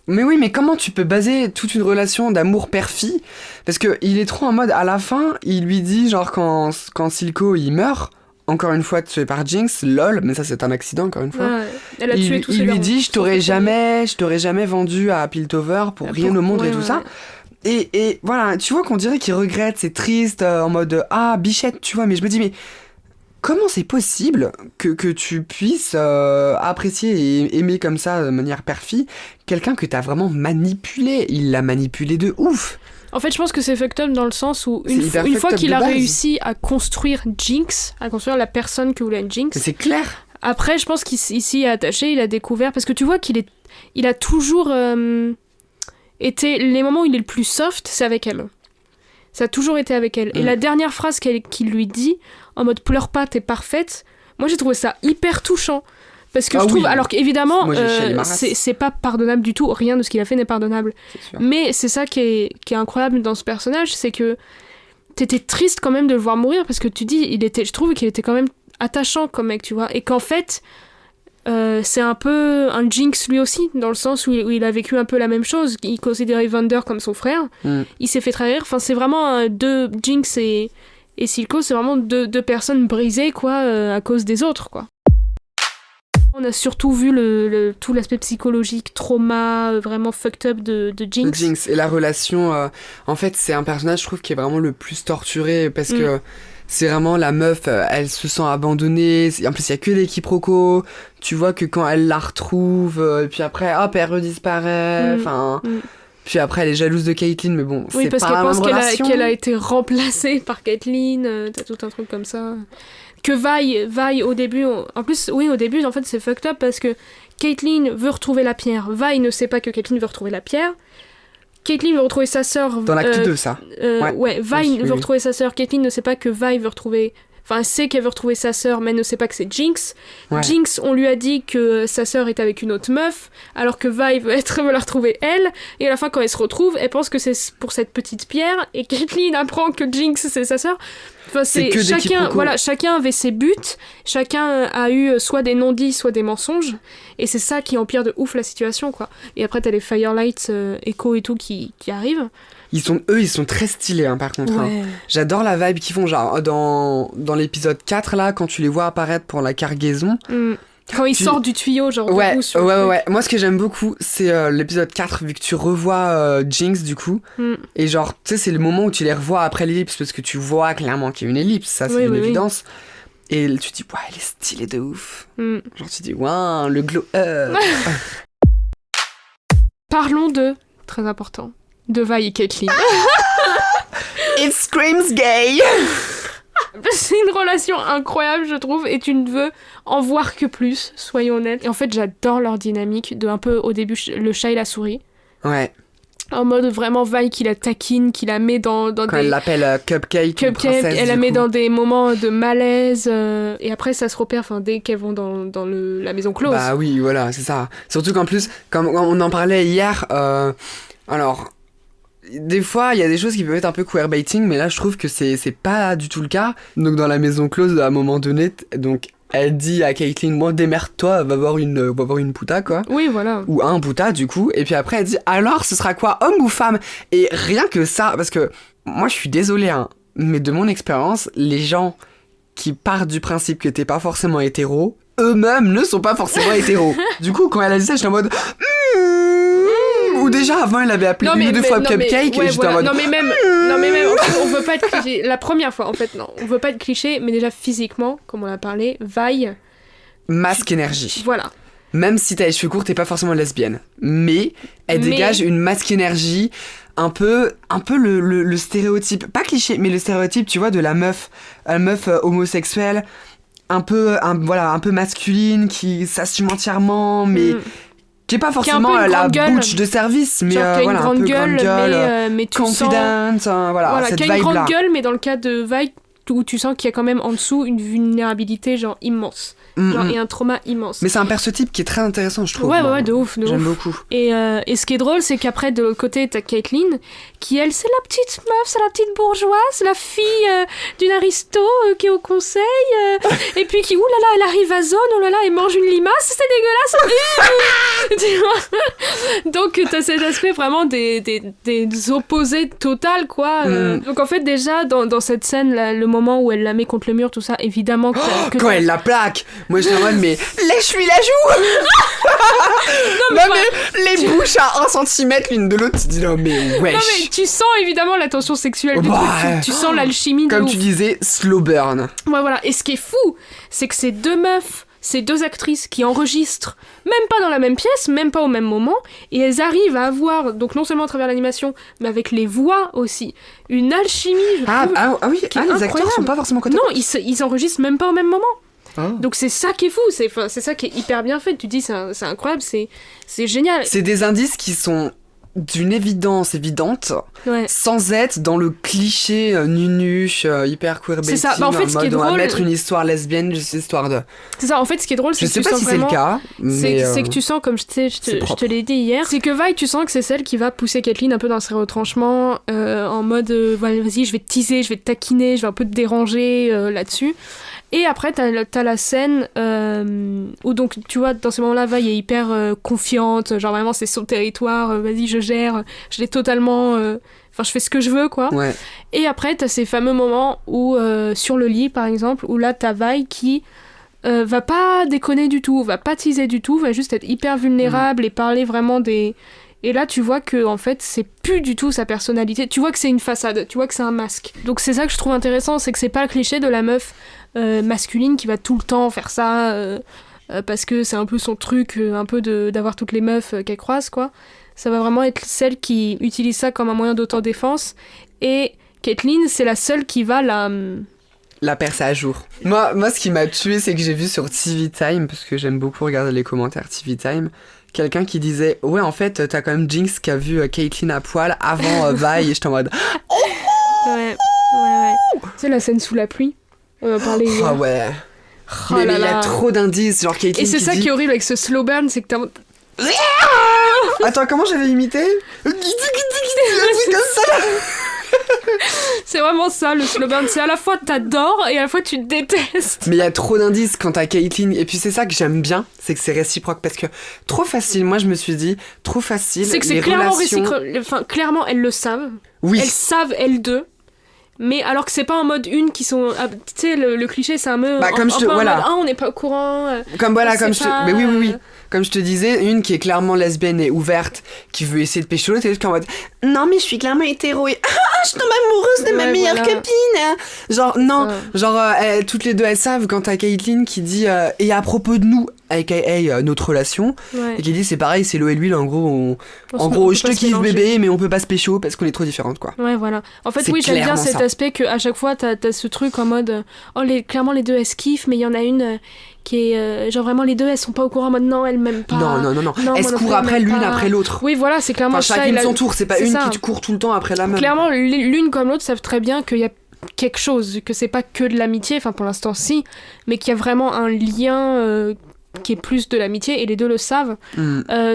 Mais oui, mais comment tu peux baser toute une relation d'amour père-fille, parce que il est trop en mode, à la fin il lui dit genre quand Silco il meurt, encore une fois tué par Jinx, lol, mais ça c'est un accident encore une fois. Elle a tué tous ses il lui darons. dit je t'aurais jamais vendu à Piltover pour rien au monde et tout ça. Et voilà, tu vois qu'on dirait qu'il regrette, c'est triste, en mode ah bichette, tu vois, mais je me dis mais comment c'est possible que tu puisses apprécier et aimer comme ça de manière père-fille quelqu'un que t'as vraiment manipulé? Il l'a manipulé de ouf. En fait, je pense que c'est fucked up dans le sens où une fois qu'il a réussi à construire Jinx, à construire la personne que voulait être Jinx. Mais c'est clair. Après, je pense qu'il s'y est attaché, il a découvert, parce que tu vois il a toujours été, les moments où il est le plus soft, c'est avec elle. Ça a toujours été avec elle. Et la dernière phrase qu'il lui dit, en mode pleure pas, t'es parfaite, moi j'ai trouvé ça hyper touchant. Parce que je trouve, alors qu'évidemment, c'est pas pardonnable du tout, rien de ce qu'il a fait n'est pardonnable. Mais c'est ça qui est incroyable dans ce personnage, c'est que t'étais triste quand même de le voir mourir, parce que tu dis, je trouve qu'il était quand même attachant comme mec, tu vois, et qu'en fait, c'est un peu un Jinx lui aussi, dans le sens où il a vécu un peu la même chose, il considérait Vander comme son frère, il s'est fait trahir, enfin c'est vraiment deux, Jinx et Silco, c'est vraiment deux personnes brisées, quoi, à cause des autres, quoi. On a surtout vu tout l'aspect psychologique, trauma, vraiment fucked up de Jinx. De Jinx. Et la relation, en fait, c'est un personnage, je trouve, qui est vraiment le plus torturé parce que c'est vraiment la meuf, elle se sent abandonnée. En plus, il y a que des quiproquos. Tu vois que quand elle la retrouve, et puis après, hop, elle redisparaît. Enfin. Puis après, elle est jalouse de Caitlyn, mais bon, oui, c'est parce pas qu'elle la pense même relation. qu'elle a été remplacée par Caitlyn. T'as tout un truc comme ça. Que Vi au début, en plus, oui, au début, en fait, c'est fucked up parce que Caitlyn veut retrouver la pierre. Vi ne sait pas que Caitlyn veut retrouver la pierre. Caitlyn veut retrouver sa sœur. Dans l'acte 2, ça. Ouais, Vi veut retrouver sa sœur. Caitlyn ne sait pas que Vi veut retrouver. Enfin, elle sait qu'elle veut retrouver sa sœur, mais elle ne sait pas que c'est Jinx. Ouais. Jinx, on lui a dit que sa sœur est avec une autre meuf, alors que Vi veut la retrouver elle. Et à la fin, quand elle se retrouve, elle pense que c'est pour cette petite pierre. Et Caitlyn apprend que Jinx, c'est sa sœur. Enfin, c'est chacun avait ses buts. Chacun a eu soit des non-dits, soit des mensonges. Et c'est ça qui empire de ouf la situation, quoi. Et après, t'as les Firelights, Echo et tout qui arrivent. Ils sont très stylés, hein, par contre. Ouais. Hein. J'adore la vibe qu'ils font. Genre, dans l'épisode 4, là, quand tu les vois apparaître pour la cargaison. Quand ils sortent du tuyau, genre. Ouais. Moi, ce que j'aime beaucoup, c'est l'épisode 4, vu que tu revois Jinx, du coup. Et genre, tu sais, c'est le moment où tu les revois après l'ellipse, parce que tu vois clairement qu'il y a une ellipse. Ça, c'est une évidence. Et tu te dis, ouais, elle est stylée de ouf. Genre, tu te dis, ouais, le glow up. Parlons très important, de Vi et Caitlyn. It screams gay. C'est une relation incroyable, je trouve, et tu ne veux en voir que plus, soyons honnêtes. Et en fait, j'adore leur dynamique, de un peu, au début, le chat et la souris. Ouais. En mode vraiment Vi qui la taquine, qui la met dans Quand des... elle l'appelle Cupcake, elle la met dans des moments de malaise, et après ça se repère dès qu'elles vont dans la maison close. Bah oui, voilà, c'est ça. Surtout qu'en plus, comme on en parlait hier, alors... Des fois, il y a des choses qui peuvent être un peu queerbaiting, mais là, je trouve que c'est pas du tout le cas. Donc, dans la maison close, à un moment donné, donc, elle dit à Caitlyn, moi, démerde-toi, va voir une puta, quoi. Oui, voilà. Ou un puta, du coup. Et puis après, elle dit, alors, ce sera quoi, homme ou femme? Et rien que ça, parce que, moi, je suis désolée, hein, mais de mon expérience, les gens qui partent du principe que t'es pas forcément hétéro, eux-mêmes ne sont pas forcément hétéros. Du coup, quand elle a dit ça, j'étais en mode... Ou déjà avant elle avait appelé une ou deux fois Cupcake et j'étais en mode... Non mais même en fait, on veut pas être cliché. La première fois en fait non, on veut pas être cliché, mais déjà physiquement, comme on a parlé, Vi... Masque énergie. Voilà. Même si t'as les cheveux courts, t'es pas forcément lesbienne. Mais elle dégage une masque énergie, un peu le stéréotype, pas cliché, mais le stéréotype, tu vois, de la meuf homosexuelle, un peu masculine, qui s'assume entièrement, mais... qui est pas forcément la butch de service, mais genre, voilà, un peu grande gueule, mais tu confident, voilà, cette qui a une vibe-là. grande gueule, mais dans le cas de Vi, où tu sens qu'il y a quand même en dessous une vulnérabilité genre immense. Et un trauma immense. Mais c'est un perso-type qui est très intéressant, je trouve. Ouais, de ouf. J'aime beaucoup. Et ce qui est drôle, c'est qu'après, de l'autre côté, t'as Caitlyn, qui elle, c'est la petite meuf, c'est la petite bourgeoise, la fille d'une aristo qui est au conseil, et puis qui, oulala, elle arrive à zone, oulala, elle mange une limace, c'est dégueulasse. Tu vois. Donc t'as cet aspect vraiment des opposés total, quoi. Donc en fait, déjà, dans cette scène, là, le moment où elle la met contre le mur, tout ça, évidemment que quand elle la plaque, moi je suis en mode, mais lèche-lui la joue. Non mais les bouches à 1 cm l'une de l'autre, tu dis non mais wesh. Non mais tu sens évidemment la tension sexuelle du truc, tu sens l'alchimie. Comme tu disais, slow burn. Ouais voilà, et ce qui est fou, c'est que ces deux meufs, ces deux actrices qui enregistrent, même pas dans la même pièce, même pas au même moment, et elles arrivent à avoir, donc non seulement à travers l'animation, mais avec les voix aussi, une alchimie, je trouve, oui, les acteurs sont pas forcément côté. Non, ils enregistrent même pas au même moment. Donc c'est ça qui est fou, c'est ça qui est hyper bien fait. Tu te dis c'est incroyable, c'est génial. C'est des indices qui sont d'une évidence évidente, sans être dans le cliché nunuche, hyper queerbaiting. C'est ça. Bah, en fait, ce qui est drôle, on va mettre une histoire lesbienne, juste histoire de. C'est ça. En fait, ce qui est drôle, c'est que je sais pas si c'est le cas, mais c'est que tu sens, comme je te l'ai dit hier, c'est que Vi, tu sens que c'est celle qui va pousser Caitlyn un peu dans ses retranchements, en mode vas-y, je vais te teaser, je vais te taquiner, je vais un peu te déranger là-dessus. Et après, t'as la scène où, donc, tu vois, dans ce moment-là, Vi est hyper confiante, genre vraiment, c'est son territoire, vas-y, je gère, je l'ai totalement... Enfin, je fais ce que je veux, quoi. Ouais. Et après, t'as ces fameux moments où, sur le lit, par exemple, où là, t'as Vi qui va pas déconner du tout, va pas teaser du tout, va juste être hyper vulnérable et parler vraiment des... Et là, tu vois que en fait, c'est plus du tout sa personnalité. Tu vois que c'est une façade, tu vois que c'est un masque. Donc c'est ça que je trouve intéressant, c'est que c'est pas le cliché de la meuf masculine qui va tout le temps faire ça parce que c'est un peu son truc, un peu d'avoir toutes les meufs qu'elle croise, quoi. Ça va vraiment être celle qui utilise ça comme un moyen d'autodéfense. Et Caitlyn, c'est la seule qui va la percer à jour. Moi, ce qui m'a tué, c'est que j'ai vu sur TV Time, parce que j'aime beaucoup regarder les commentaires TV Time, quelqu'un qui disait « Ouais, en fait, t'as quand même Jinx qui a vu Caitlyn à poil avant Vi. » Et j'étais en mode « Ouais. Tu sais, la scène sous la pluie, on va parler... Oh ouais. Oh mais il y a trop d'indices, genre Caitlyn. Et c'est ça qui est horrible avec ce slow burn, c'est que t'as... Attends, comment j'avais imité? Un truc comme ça. C'est vraiment ça, le slow burn. C'est à la fois t'adores et à la fois tu détestes. Mais il y a trop d'indices quand t'as Caitlyn. Et puis c'est ça que j'aime bien, c'est que c'est réciproque. Parce que trop facile, moi je me suis dit, trop facile. C'est que c'est les clairement relations... Enfin, clairement, elles le savent. Oui. Elles savent, elles deux. Mais alors que c'est pas en mode une qui sont... Tu sais, le cliché, c'est un peu... Bah, comme en mode, on n'est pas au courant. Comme voilà, comme je pas, te... Mais oui. Comme je te disais, une qui est clairement lesbienne et ouverte, qui veut essayer de pécho l'autre, et l'autre qui est en mode « Non, mais je suis clairement hétéro et je tombe amoureuse de ma meilleure copine !» Genre, non, toutes les deux, elles savent quand t'as Caitlyn qui dit « Et à propos de nous, aka notre relation, et qui dit c'est pareil, c'est l'eau et l'huile, en gros, je te kiffe bébé, mais on peut pas se pécho parce qu'on est trop différentes, quoi. » Ouais, voilà. En fait, oui, j'aime bien cet aspect qu'à chaque fois, t'as ce truc en mode clairement les deux, elles se kiffent, mais il y en a une... qui est genre vraiment les deux elles sont pas au courant maintenant, elles m'aiment pas. Non. Elles se courent après l'une après l'autre. Oui, voilà, c'est clairement ça. Chacune son tour, c'est pas une qui te court tout le temps après la même. Clairement, l'une comme l'autre savent très bien qu'il y a quelque chose, que c'est pas que de l'amitié, enfin pour l'instant si, mais qu'il y a vraiment un lien qui est plus de l'amitié et les deux le savent.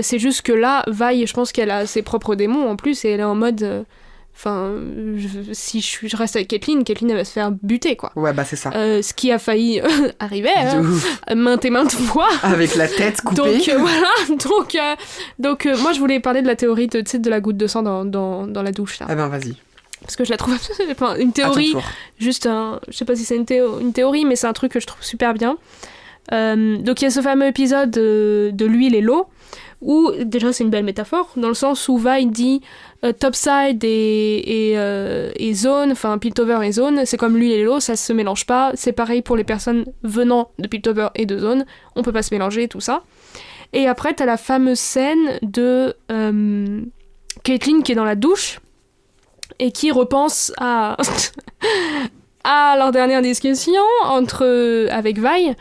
C'est juste que là, Vi, je pense qu'elle a ses propres démons en plus et elle est en mode... si je reste avec Caitlyn, elle va se faire buter, quoi. Ouais, bah c'est ça. Ce qui a failli arriver, maintes et maintes fois. Avec la tête coupée. Donc voilà, donc moi je voulais parler de la théorie de la goutte de sang dans la douche, là. Ah ben vas-y. Parce que je la trouve une théorie, juste je sais pas si c'est une théorie, mais c'est un truc que je trouve super bien. Donc il y a ce fameux épisode de l'huile et l'eau, où déjà c'est une belle métaphore, dans le sens où Vi dit topside et zone, enfin Piltover et zone, c'est comme l'huile et l'eau, ça se mélange pas, c'est pareil pour les personnes venant de Piltover et de zone, on peut pas se mélanger, tout ça. Et après t'as la fameuse scène de Caitlyn qui est dans la douche, et qui repense à leur dernière discussion avec Vi.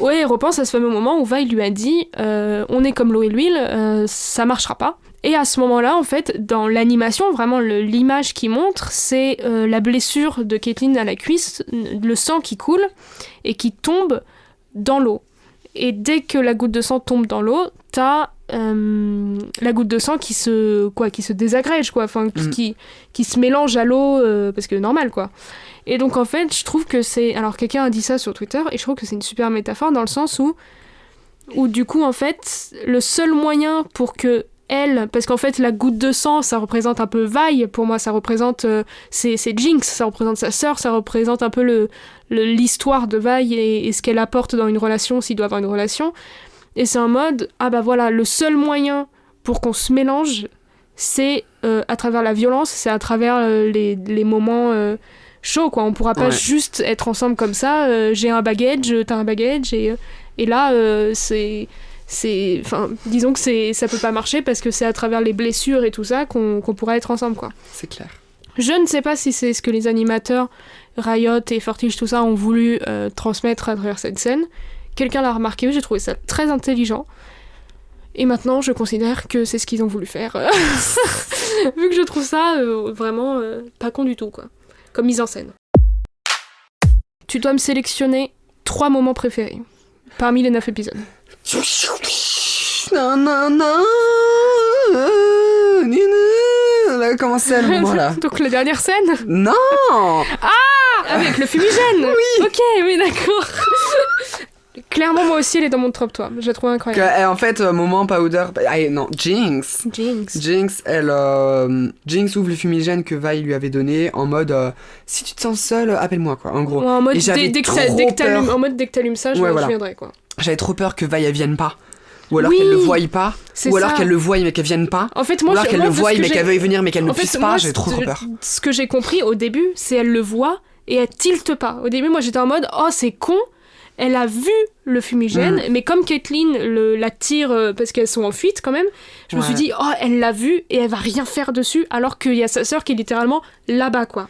Ouais, elle repense à ce fameux moment où Vi lui a dit on est comme l'eau et l'huile, ça marchera pas. Et à ce moment-là, en fait, dans l'animation, vraiment l'image qui montre, c'est la blessure de Caitlyn à la cuisse, le sang qui coule et qui tombe dans l'eau. Et dès que la goutte de sang tombe dans l'eau, t'as la goutte de sang qui se désagrège, quoi, enfin qui se mélange à l'eau parce que normal, quoi. Et donc en fait, je trouve que c'est... Alors quelqu'un a dit ça sur Twitter, et je trouve que c'est une super métaphore dans le sens où du coup, en fait, le seul moyen pour que elle... Parce qu'en fait, la goutte de sang, ça représente un peu Vi, pour moi, ça représente... c'est Jinx, ça représente sa sœur, ça représente un peu l'histoire de Vi et ce qu'elle apporte dans une relation, s'il doit avoir une relation. Et c'est en mode, ah bah voilà, le seul moyen pour qu'on se mélange, c'est à travers la violence, c'est à travers les moments... chaud, quoi. On pourra pas juste être ensemble comme ça, j'ai un baggage, t'as un baggage, et là enfin, disons que ça peut pas marcher parce que c'est à travers les blessures et tout ça qu'on pourra être ensemble, quoi. C'est clair. Je ne sais pas si c'est ce que les animateurs Riot et Fortige, tout ça, ont voulu transmettre à travers cette scène. Quelqu'un l'a remarqué, j'ai trouvé ça très intelligent. Et maintenant, je considère que c'est ce qu'ils ont voulu faire. Vu que je trouve ça vraiment pas con du tout, quoi. Comme mise en scène. Tu dois me sélectionner 3 moments préférés parmi les 9 épisodes. Là, comment c'est le moment là? Donc la dernière scène? Non. Ah, avec le fumigène. Oui. Ok, oui, d'accord. Clairement, moi aussi, elle est dans mon top 3. Je la trouve incroyable. En fait, moment Powder... non, Jinx. Jinx, Jinx ouvre le fumigène que Vi lui avait donné en mode si tu te sens seule, appelle-moi, quoi, en gros. Ouais, en mode, Et j'avais dès trop que peur. en mode, dès que t'allumes ça, je viendrai, quoi. J'avais trop peur que Vi, elle vienne pas. Ou alors Oui, qu'elle le voie pas. c'est Ou alors ça. qu'elle le voie mais qu'elle vienne pas. En fait, Ou moi, alors qu'elle le voie mais qu'elle veuille venir mais qu'elle ne En fait, puisse pas. moi, J'avais trop peur. Ce que j'ai compris au début, c'est elle le voit et elle tilte pas. Au début, moi, j'étais en mode, oh, c'est con. Elle a vu le fumigène, mais comme Caitlyn la tire parce qu'elles sont en fuite quand même, je me suis dit, oh, elle l'a vu et elle va rien faire dessus, alors qu'il y a sa sœur qui est littéralement là-bas, quoi.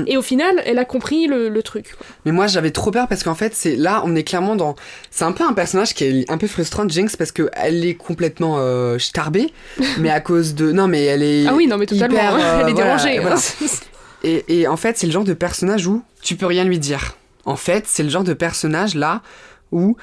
Et au final, elle a compris le truc, quoi. Mais moi, j'avais trop peur parce qu'en fait, là, on est clairement dans... C'est un peu un personnage qui est un peu frustrant, Jinx, parce qu'elle est complètement starbée, mais à cause de... Non, mais elle est... Ah oui, non, mais totalement, hyper, elle est dérangée. Voilà. Et en fait, c'est le genre de personnage où tu peux rien lui dire. En fait, c'est le genre de personnage là où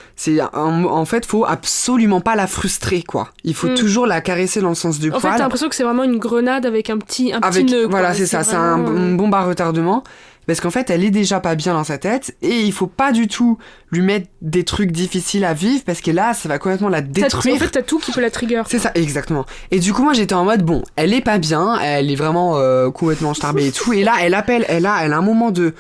en fait, faut absolument pas la frustrer, quoi. Il faut toujours la caresser dans le sens du poil. En fait, t'as l'impression que c'est vraiment une grenade avec un petit nœud. Voilà, quoi. c'est ça, vraiment... c'est une bombe à retardement. Parce qu'en fait, elle est déjà pas bien dans sa tête et il faut pas du tout lui mettre des trucs difficiles à vivre parce que là, ça va complètement la détruire. En fait, t'as tout qui peut la trigger. C'est ça, exactement. Et du coup, moi, j'étais en mode, bon, elle est pas bien, elle est vraiment complètement starbée et tout. Et là, elle a un moment de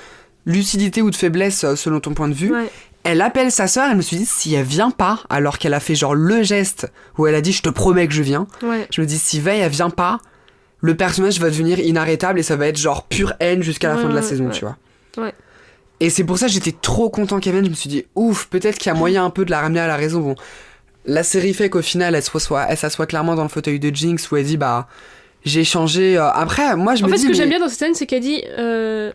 lucidité ou de faiblesse selon ton point de vue. Ouais. Elle appelle sa sœur, elle me suis dit, si elle vient pas, alors qu'elle a fait genre le geste où elle a dit, je te promets que je viens, je me dis, si Veil, elle vient pas, le personnage va devenir inarrêtable et ça va être genre pure haine jusqu'à la fin de la saison, tu vois. Ouais. Et c'est pour ça que j'étais trop content qu'elle vienne, je me suis dit, ouf, peut-être qu'il y a moyen un peu de la ramener à la raison. Bon, la série fait qu'au final, elle s'assoit clairement dans le fauteuil de Jinx où elle dit, bah, j'ai changé. Après, moi, je me dis. En fait, ce que j'aime bien dans cette scène, c'est qu'elle dit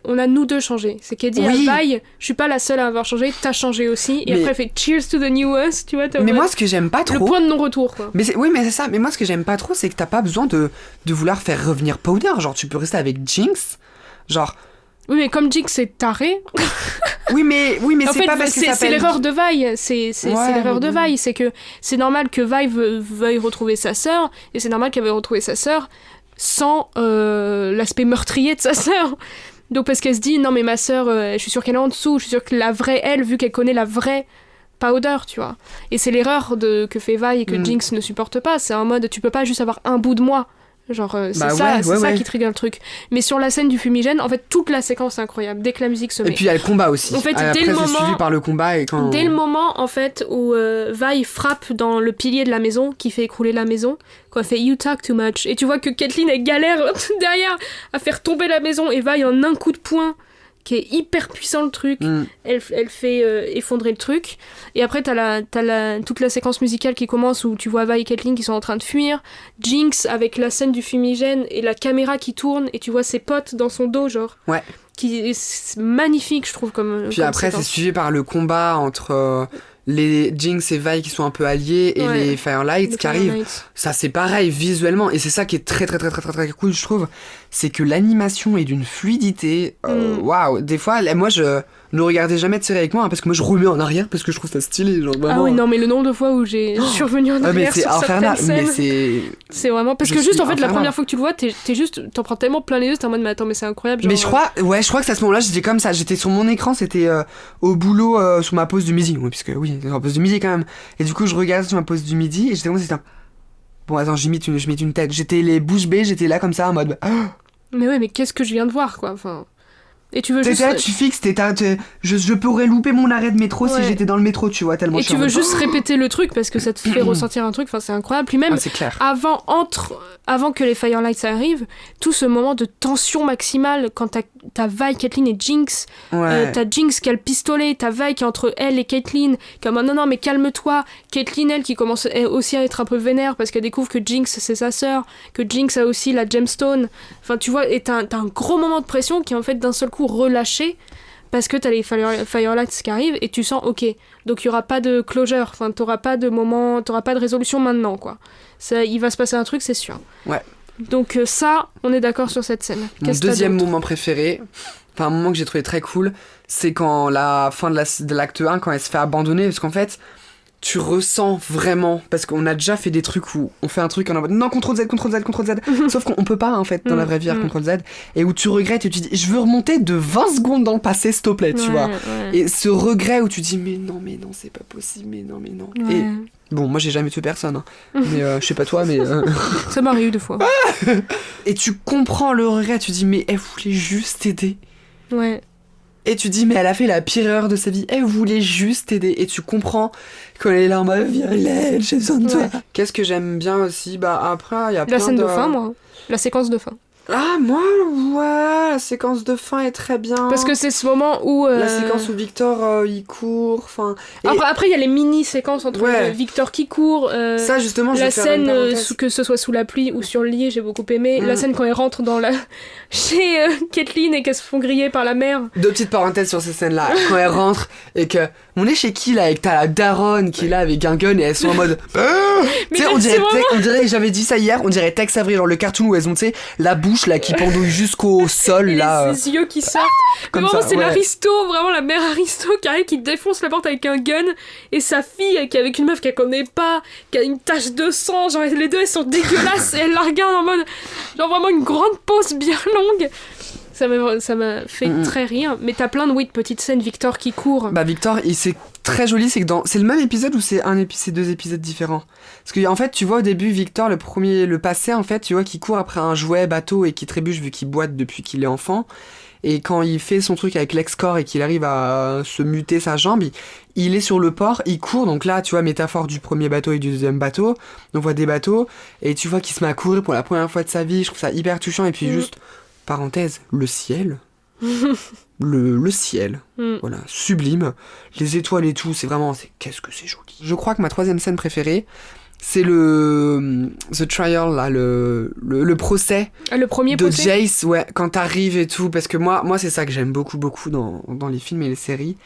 on a nous deux changé. C'est qu'elle dit à Vi, je suis pas la seule à avoir changé, t'as changé aussi. Et après, elle fait cheers to the new us, tu vois. Mais moi, ce que j'aime pas trop. Le point de non-retour, quoi. Mais c'est ça. Mais moi, ce que j'aime pas trop, c'est que t'as pas besoin de vouloir faire revenir Powder. Genre, tu peux rester avec Jinx. Genre. Oui, mais comme Jinx est taré. oui, mais en c'est fait, pas parce que ça c'est l'erreur de Vi. C'est l'erreur de Vi. C'est que c'est normal que Vi veuille retrouver sa sœur. Et c'est normal qu'elle veuille retrouver sa sœur sans l'aspect meurtrier de sa sœur. Donc parce qu'elle se dit, non mais ma sœur, je suis sûre qu'elle est en dessous, je suis sûre que la vraie elle, vu qu'elle connaît la vraie Powder, tu vois. Et c'est l'erreur que fait Vi et que Jinx ne supporte pas. C'est en mode, tu peux pas juste avoir un bout de moi. Genre, c'est ça qui trigger le truc. Mais sur la scène du fumigène, en fait, toute la séquence est incroyable, dès que la musique se met. Et puis il y a le combat aussi. En fait, après, dès le moment, suivi par le combat et quand... Dès le moment, en fait, où Vi frappe dans le pilier de la maison, qui fait écrouler la maison, quand elle fait « You talk too much », et tu vois que Caitlyn, elle galère derrière à faire tomber la maison, et Vi, en un coup de poing, qui est hyper puissant le truc, elle fait effondrer le truc. Et après t'as toute la séquence musicale qui commence où tu vois Vi et Caitlyn qui sont en train de fuir, Jinx avec la scène du fumigène et la caméra qui tourne et tu vois ses potes dans son dos, genre. Ouais. C'est magnifique, je trouve, comme puis après séquence. C'est suivi par le combat entre les Jinx et Vi qui sont un peu alliés et les Firelights qui arrivent. Ça c'est pareil visuellement et c'est ça qui est très très très très très, très cool, je trouve, c'est que l'animation est d'une fluidité. Waouh, des fois moi je ne regardais jamais de série avec moi parce que moi je remets en arrière parce que je trouve ça stylé, genre vraiment. Ah oui, non mais le nombre de fois où je suis revenue en arrière sur certaines scènes, c'est vraiment parce que juste en fait la première fois que tu le vois t'en prends tellement plein les yeux, t'es en mode mais attends mais c'est incroyable, genre, mais je crois que c'est à ce moment-là j'étais comme ça, j'étais sur mon écran, c'était au boulot sur ma pause du midi, puisque oui sur la pause du midi quand même, et du coup je regardais sur ma pause du midi et j'étais comme ça, bon attends je mets une tête, j'étais les bouches bées, j'étais là comme ça en mode mais ouais mais qu'est-ce que je viens de voir quoi, enfin. Et tu veux juste... là, tu fixes, je pourrais louper mon arrêt de métro si j'étais dans le métro, tu vois, tellement. Et tu veux juste répéter le truc parce que ça te fait ressentir un truc, enfin c'est incroyable. Puis même c'est clair. Avant que les Firelights arrivent, tout ce moment de tension maximale quand t'as Vi, Caitlyn et Jinx, t'as Jinx qui a le pistolet, t'as Vi qui est entre elle et Caitlyn, comme non mais calme-toi, Caitlyn elle qui commence aussi à être un peu vénère parce qu'elle découvre que Jinx c'est sa sœur, que Jinx a aussi la gemstone, enfin tu vois, et t'as un gros moment de pression qui est en fait d'un seul coup relâché parce que t'as les Firelights qui arrivent et tu sens ok, donc il y aura pas de closure, enfin t'auras pas de résolution maintenant quoi, ça, il va se passer un truc c'est sûr. Ouais. Donc ça, on est d'accord sur cette scène. Mon deuxième moment préféré, enfin un moment que j'ai trouvé très cool, c'est quand la fin de l'acte 1, quand elle se fait abandonner, parce qu'en fait tu ressens vraiment, parce qu'on a déjà fait des trucs où on fait un truc en mode non, CTRL Z, CTRL Z, CTRL Z, sauf qu'on peut pas en fait dans la vraie vie faire CTRL Z, et où tu regrettes et tu dis je veux remonter de 20 secondes dans le passé s'il te plaît, tu vois. Et ce regret où tu dis mais non c'est pas possible, mais non. Ouais. Et bon, moi j'ai jamais tué personne, hein. Mais je sais pas toi, mais ça m'arrive 2 fois. Et tu comprends le regret, tu dis mais elle voulait juste t'aider. Ouais. Et tu dis mais elle a fait la pire erreur de sa vie, elle voulait juste t'aider. Et tu comprends quand elle est là en mode Violet, j'ai besoin de toi. Qu'est-ce que j'aime bien aussi, bah après il y a plein la scène de fin, moi, la séquence de fin. Ah moi ouais, la séquence de fin est très bien. Parce que c'est ce moment où la séquence où Victor il court, enfin. Après il y a les mini séquences entre Victor qui court. Ça justement. La scène que ce soit sous la pluie ou sur le lit, j'ai beaucoup aimé. La scène quand elle rentre dans chez Caitlyn et qu'elles se font griller par la mère. 2 petites parenthèses sur ces scènes là. Quand elle rentre et que on est chez qui là, et que t'as la daronne qui est là avec un gun et elles sont en mode. Tu sais, on dirait, j'avais dit ça hier, on dirait Tex Avery, genre le cartoon où elles ont, tu sais, la bouche là qui pendouille jusqu'au sol et là. Les yeux qui sortent. Mais vraiment, c'est l'aristo, vraiment la mère aristo qui arrive, qui défonce la porte avec un gun, et sa fille qui est avec une meuf qu'elle connaît pas, qui a une tache de sang, genre les deux elles sont dégueulasses et elle la regarde en mode. Genre vraiment une grande pause bien longue. Ça m'a fait très rire, mais t'as plein de petites scènes. Victor qui court. Bah Victor, c'est très joli, c'est que c'est le même épisode ou c'est 2 épisodes différents. Parce que en fait, tu vois au début Victor, le passé en fait, tu vois qui court après un jouet bateau et qui trébuche vu qu'il boite depuis qu'il est enfant. Et quand il fait son truc avec l'ex-corps et qu'il arrive à se muter sa jambe, il est sur le port, il court, donc là tu vois métaphore du premier bateau et du deuxième bateau, on voit des bateaux et tu vois qu'il se met à courir pour la première fois de sa vie, je trouve ça hyper touchant. Et puis juste parenthèse, le ciel. le ciel, voilà, sublime, les étoiles et tout, qu'est-ce que c'est joli. Je crois que ma 3e scène préférée, c'est The Trial, là, le procès. Le premier de procès. Jace, ouais, quand t'arrives et tout, parce que moi c'est ça que j'aime beaucoup dans les films et les séries,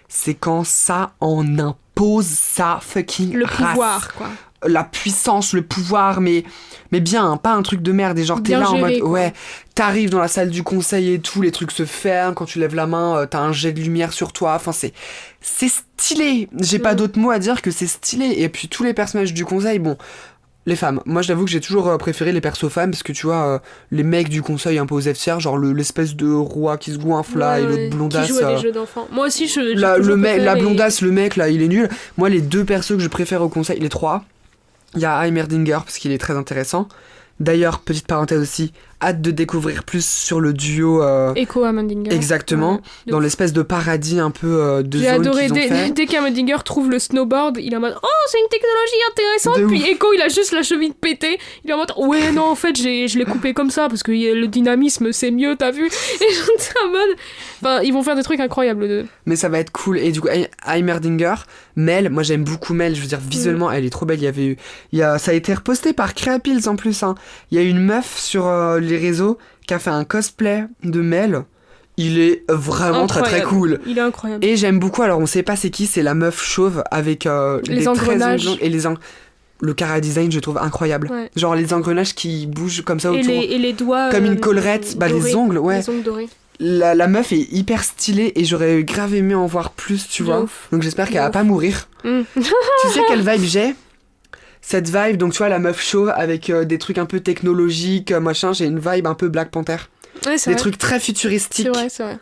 c'est quand ça en impose sa fucking race. Le pouvoir, quoi. La puissance, le pouvoir, mais bien, hein, pas un truc de merde, et genre t'es bien là géré, en mode, quoi. ouais, t'arrives dans la salle du conseil et tout, les trucs se ferment, quand tu lèves la main, t'as un jet de lumière sur toi, enfin c'est stylé, j'ai pas d'autres mots à dire que c'est stylé. Et puis tous les personnages du conseil, bon, les femmes, moi j'avoue que j'ai toujours préféré les persos femmes, parce que tu vois, les mecs du conseil un peu aux F-tiers, genre l'espèce de roi qui se goinfre là, et l'autre blondasse. Qui joue à des jeux d'enfants. Moi aussi, la blondasse, le mec là, il est nul. Moi les 2 persos que je préfère au conseil, les 3, il y a Heimerdinger parce qu'il est très intéressant. D'ailleurs, petite parenthèse aussi, hâte de découvrir plus sur le duo Echo Heimerdinger. Exactement, dans l'espèce de paradis un peu de J'ai zone adoré qu'ils ont fait. dès qu'Heimerdinger trouve le snowboard, il est en mode oh c'est une technologie intéressante, puis Echo il a juste la cheville pétée, il est en mode ouais non en fait je l'ai coupé comme ça parce que le dynamisme c'est mieux, t'as vu. Et j'étais en mode enfin ils vont faire des trucs incroyables de... Mais ça va être cool. Et du coup Heimerdinger, Mel, moi j'aime beaucoup Mel, je veux dire visuellement elle est trop belle. Ça a été reposté par Creapills en plus, hein. Il y a une meuf sur les réseaux qui a fait un cosplay de Mel. Il est vraiment incroyable. très très cool. Il est incroyable. Et j'aime beaucoup, alors on sait pas c'est qui, c'est la meuf chauve avec les engrenages et le chara-design je trouve incroyable. Ouais. Genre les engrenages qui bougent comme ça autour. Et les doigts comme une collerette, les ongles, ouais. Les ongles dorés. La meuf est hyper stylée et j'aurais grave aimé en voir plus, tu vois. Ouf. Donc j'espère qu'elle va pas mourir. Tu sais quelle vibe j'ai ? Cette vibe, donc tu vois la meuf chauve avec des trucs un peu technologiques, machin, j'ai une vibe un peu Black Panther. Ouais, c'est des vrai. trucs très futuristiques. C'est vrai.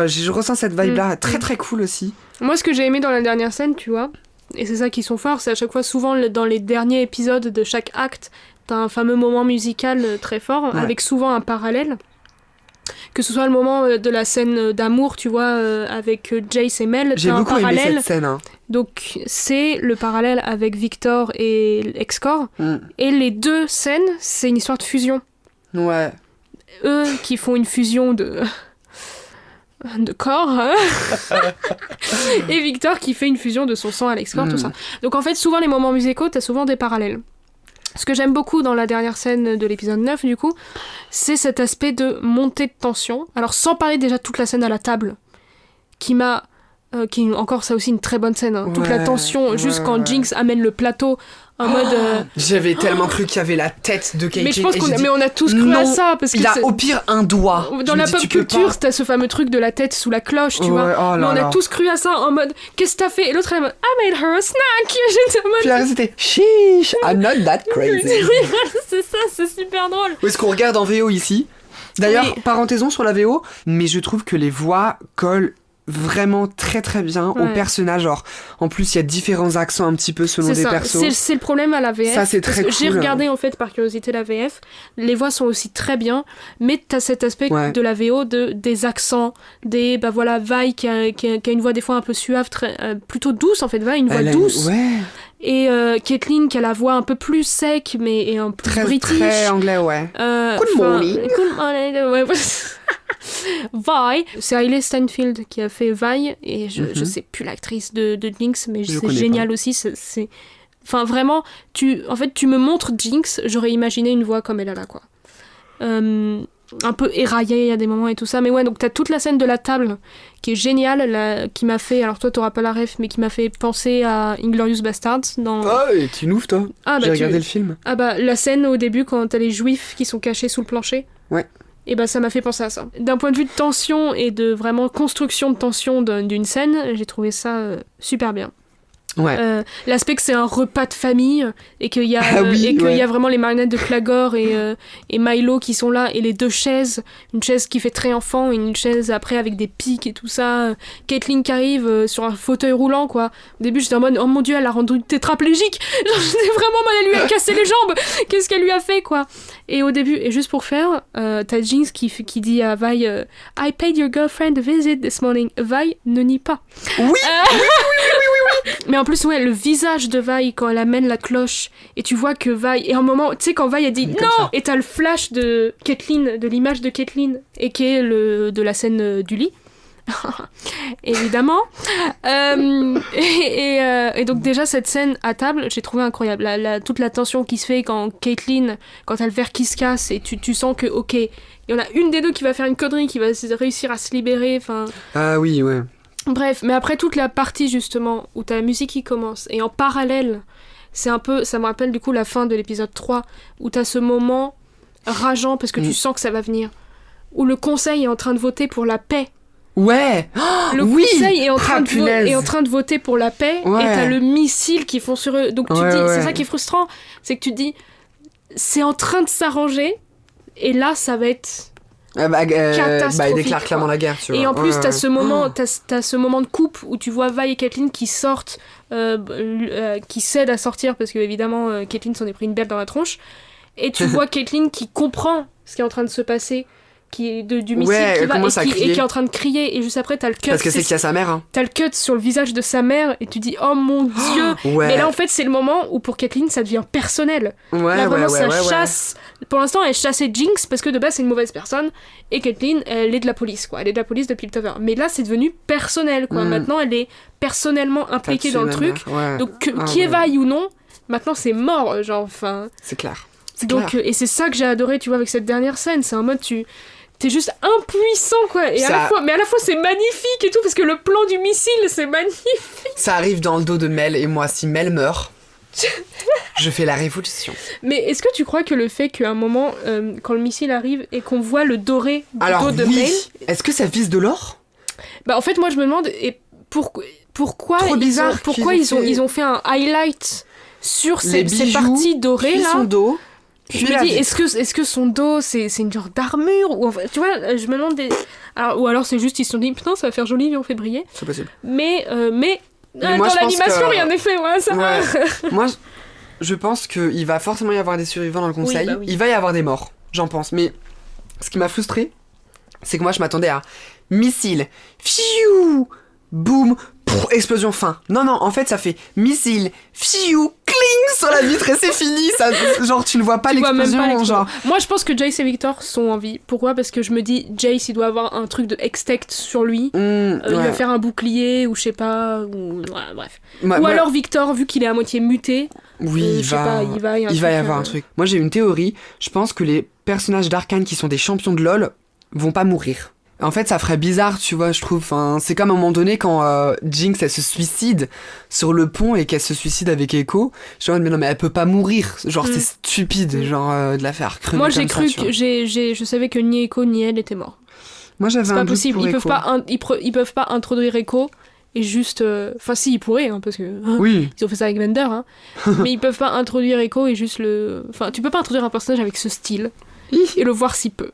Je ressens cette vibe là, très très cool aussi. Moi ce que j'ai aimé dans la dernière scène, tu vois, et c'est ça qui sont forts, c'est à chaque fois souvent dans les derniers épisodes de chaque acte, t'as un fameux moment musical très fort, avec souvent un parallèle. Que ce soit le moment de la scène d'amour, tu vois, avec Jace et Mel, j'ai beaucoup aimé cette scène. Hein. Donc c'est le parallèle avec Victor et l'ex-corps. Et les 2 scènes, c'est une histoire de fusion. Ouais. Eux qui font une fusion de corps, hein. Et Victor qui fait une fusion de son sang à l'ex-corps, tout ça. Donc en fait, souvent les moments musicaux, t'as souvent des parallèles. Ce que j'aime beaucoup dans la dernière scène de l'épisode 9, du coup, c'est cet aspect de montée de tension. Alors, sans parler déjà de toute la scène à la table, qui m'a qui est encore ça aussi une très bonne scène. Toute la Ouais, tension, juste ouais, quand ouais. Jinx amène le plateau en mode... J'avais tellement cru qu'il y avait la tête de Caitlyn. Mais je pense et qu'on j'ai dit, mais on a tous cru à non, ça, parce que il a c'est- au pire un doigt. dans Je la me dis, pop tu peux culture, pas. t'as ce fameux truc de la tête sous la cloche, tu Ouais, vois. oh Mais là on a là. tous cru à ça en mode qu'est-ce que t'as fait? Et l'autre elle est en mode I made her a snack. J'étais en mode Puis là, c'était chiche, I'm not that crazy. oui, voilà, c'est ça, c'est super drôle. Où est-ce qu'on regarde en VO ici? D'ailleurs, Oui. parenthésons sur la VO, mais je trouve que les voix collent vraiment très très bien au Ouais. personnage. Genre, en plus, il y a différents accents un petit peu selon C'est les ça, persos. c'est le problème à la VF. Ça, c'est parce très que J'ai cool. regardé en fait par curiosité la VF. Les voix sont aussi très bien, mais t'as cet aspect Ouais. de la VO des accents, bah voilà, Vi qui a une voix des fois un peu suave, plutôt douce en fait, Vi, une voix Elle a- douce. Ouais, Et Caitlyn qui a la voix un peu plus sec, mais et un peu très, british. très anglais, ouais. Good morning. Good morning. Ouais. Vi, c'est Hailey Steinfeld qui a fait Vi, et je sais plus l'actrice de Jinx, mais Je c'est connais génial aussi. C'est... Enfin, vraiment, tu me montres Jinx, j'aurais imaginé une voix comme elle a là, quoi. Un peu éraillée à des moments et tout ça, mais ouais, donc t'as toute la scène de la table qui est géniale, qui m'a fait, alors toi t'auras pas la ref, mais qui m'a fait penser à Inglourious Basterds dans... Oh, et tu ouvres toi. Ah, J'ai bah, regardé le film. Ah bah, la scène au début quand t'as les juifs qui sont cachés sous le plancher. Ouais. Et bah ça m'a fait penser à ça. D'un point de vue de tension et de vraiment construction de tension d'une scène, j'ai trouvé ça super bien. Ouais. L'aspect que c'est un repas de famille et qu'il y a, Ah oui, et qu'il ouais. y a vraiment les marionnettes de Clagor et Milo qui sont là et les deux chaises, une chaise qui fait très enfant et une chaise après avec des pics et tout ça. Caitlyn qui arrive sur un fauteuil roulant quoi. Au début j'étais en mode oh mon dieu elle l'a rendu tétraplégique. Genre j'étais vraiment mal, elle lui a cassé les jambes. Qu'est-ce qu'elle lui a fait quoi? Et au début, et juste pour faire, t'as Jinx qui dit à Vi I paid your girlfriend a visit this morning. Vi ne nie pas. Oui. Mais en plus, ouais, le visage de Vi quand elle amène la cloche et tu vois que Vi. Et à un moment, tu sais, quand Vi a dit Mais comme non ça. et t'as le flash de Caitlyn, de l'image de Caitlyn et qui est de la scène du lit. Évidemment. Et donc, déjà, cette scène à table, j'ai trouvé incroyable. Toute la tension qui se fait quand Caitlyn, quand t'as le verre qui se casse et tu sens que, ok, il y en a une des deux qui va faire une connerie, qui va réussir à se libérer. Enfin. Ah oui, ouais. Bref, mais après toute la partie justement où t'as la musique qui commence et en parallèle, c'est un peu, ça me rappelle du coup la fin de l'épisode 3 où t'as ce moment rageant parce que tu sens que ça va venir, où le conseil est en train de voter pour la paix. Ouais. Le oui. conseil est en, Ah, punaise. est en train de voter pour la paix Ouais. et t'as le missile qui font sur eux. Donc tu Ouais, te dis, ouais. c'est ça qui est frustrant, c'est que tu te dis, c'est en train de s'arranger et là ça va être... Bah, il Catastrophique, déclare clairement quoi. la guerre, tu vois. Et en plus, Ouais, t'as ouais. ce moment, t'as ce moment de coupe où tu vois Vi et Caitlyn qui sortent, qui cèdent à sortir parce que évidemment Caitlyn s'en est pris une belle dans la tronche. Et tu vois Caitlyn qui comprend ce qui est en train de se passer, qui est du missile Ouais, qui elle va commence à et crier. qui est en train de crier. Et juste après, t'as le cut. Parce que c'est qu'il y a sa mère, hein. T'as le cut sur le visage de sa mère et tu dis oh mon dieu. Ouais. Mais là en fait c'est le moment où pour Caitlyn ça devient personnel. Ouais, Là vraiment ouais, ça ouais, ouais. chasse. Pour l'instant elle chassait Jinx parce que de base c'est une mauvaise personne et Caitlyn elle est de la police quoi. Elle est de la police depuis le tome 1. Mais là c'est devenu personnel quoi. Maintenant elle est personnellement impliquée dans le truc. Ouais. Donc Ah, qui est ouais. Vi ou non, maintenant c'est mort genre enfin. C'est clair. C'est Donc clair. et c'est ça que j'ai adoré tu vois avec cette dernière scène, c'est en mode t'es juste impuissant quoi et à la fois c'est magnifique et tout parce que le plan du missile c'est magnifique. Ça arrive dans le dos de Mel et moi, si Mel meurt, je fais la révolution. Mais est-ce que tu crois que le fait qu'à un moment, quand le missile arrive et qu'on voit le doré du Alors dos de oui, Mel, est-ce que ça vise de l'or? bah en fait moi je me demande pourquoi Trop bizarre ils ont fait un highlight sur Les ces bijoux, parties dorées puis là. son dos. Je me dis est-ce que son dos c'est une genre d'armure ou enfin, tu vois je me demande ou alors c'est juste ils se sont dit putain ça va faire joli et on fait briller. C'est possible. Mais moi, dans je pense l'animation que- rien n'est fait ouais ça va. Ouais. Moi, je pense qu'il va forcément y avoir des survivants dans le conseil. bah oui. Il va y avoir des morts, j'en pense. Mais ce qui m'a frustré, c'est que moi, je m'attendais à missile, fiou, boum, explosion fin. Non, en fait, ça fait missile, fiou, cling sur la vitre et c'est fini. Ça, genre, tu ne vois pas Tu vois même l'explosion. pas l'explosion. Genre, Moi, je pense que Jace et Victor sont en vie. Pourquoi? Parce que je me dis, Jace, il doit avoir un truc de Hextech sur lui. Il va faire un bouclier, ou je sais pas, ou... Ouais, bref. Ou alors Victor, vu qu'il est à moitié muté, oui, je sais pas, il va y avoir un truc. Moi, j'ai une théorie. Je pense que les personnages d'Arcane qui sont des champions de LoL vont pas mourir. En fait, ça ferait bizarre, tu vois, je trouve. Enfin, c'est comme à un moment donné quand Jinx, elle se suicide sur le pont et qu'elle se suicide avec Echo. Je suis en mode, mais non, mais elle peut pas mourir. Genre, c'est stupide, genre, de la faire crever. Moi, comme j'ai ça, cru tu vois. que je savais que ni Echo ni elle étaient morts. Moi, j'avais C'est un pas doute possible. pour Ils Echo. ils peuvent pas introduire Echo et juste. Enfin, si, ils pourraient, hein, parce que. Oui. Ils ont fait ça avec Vander, hein. Mais ils peuvent pas introduire Echo et juste le. Enfin, tu peux pas introduire un personnage avec ce style et le voir si peu.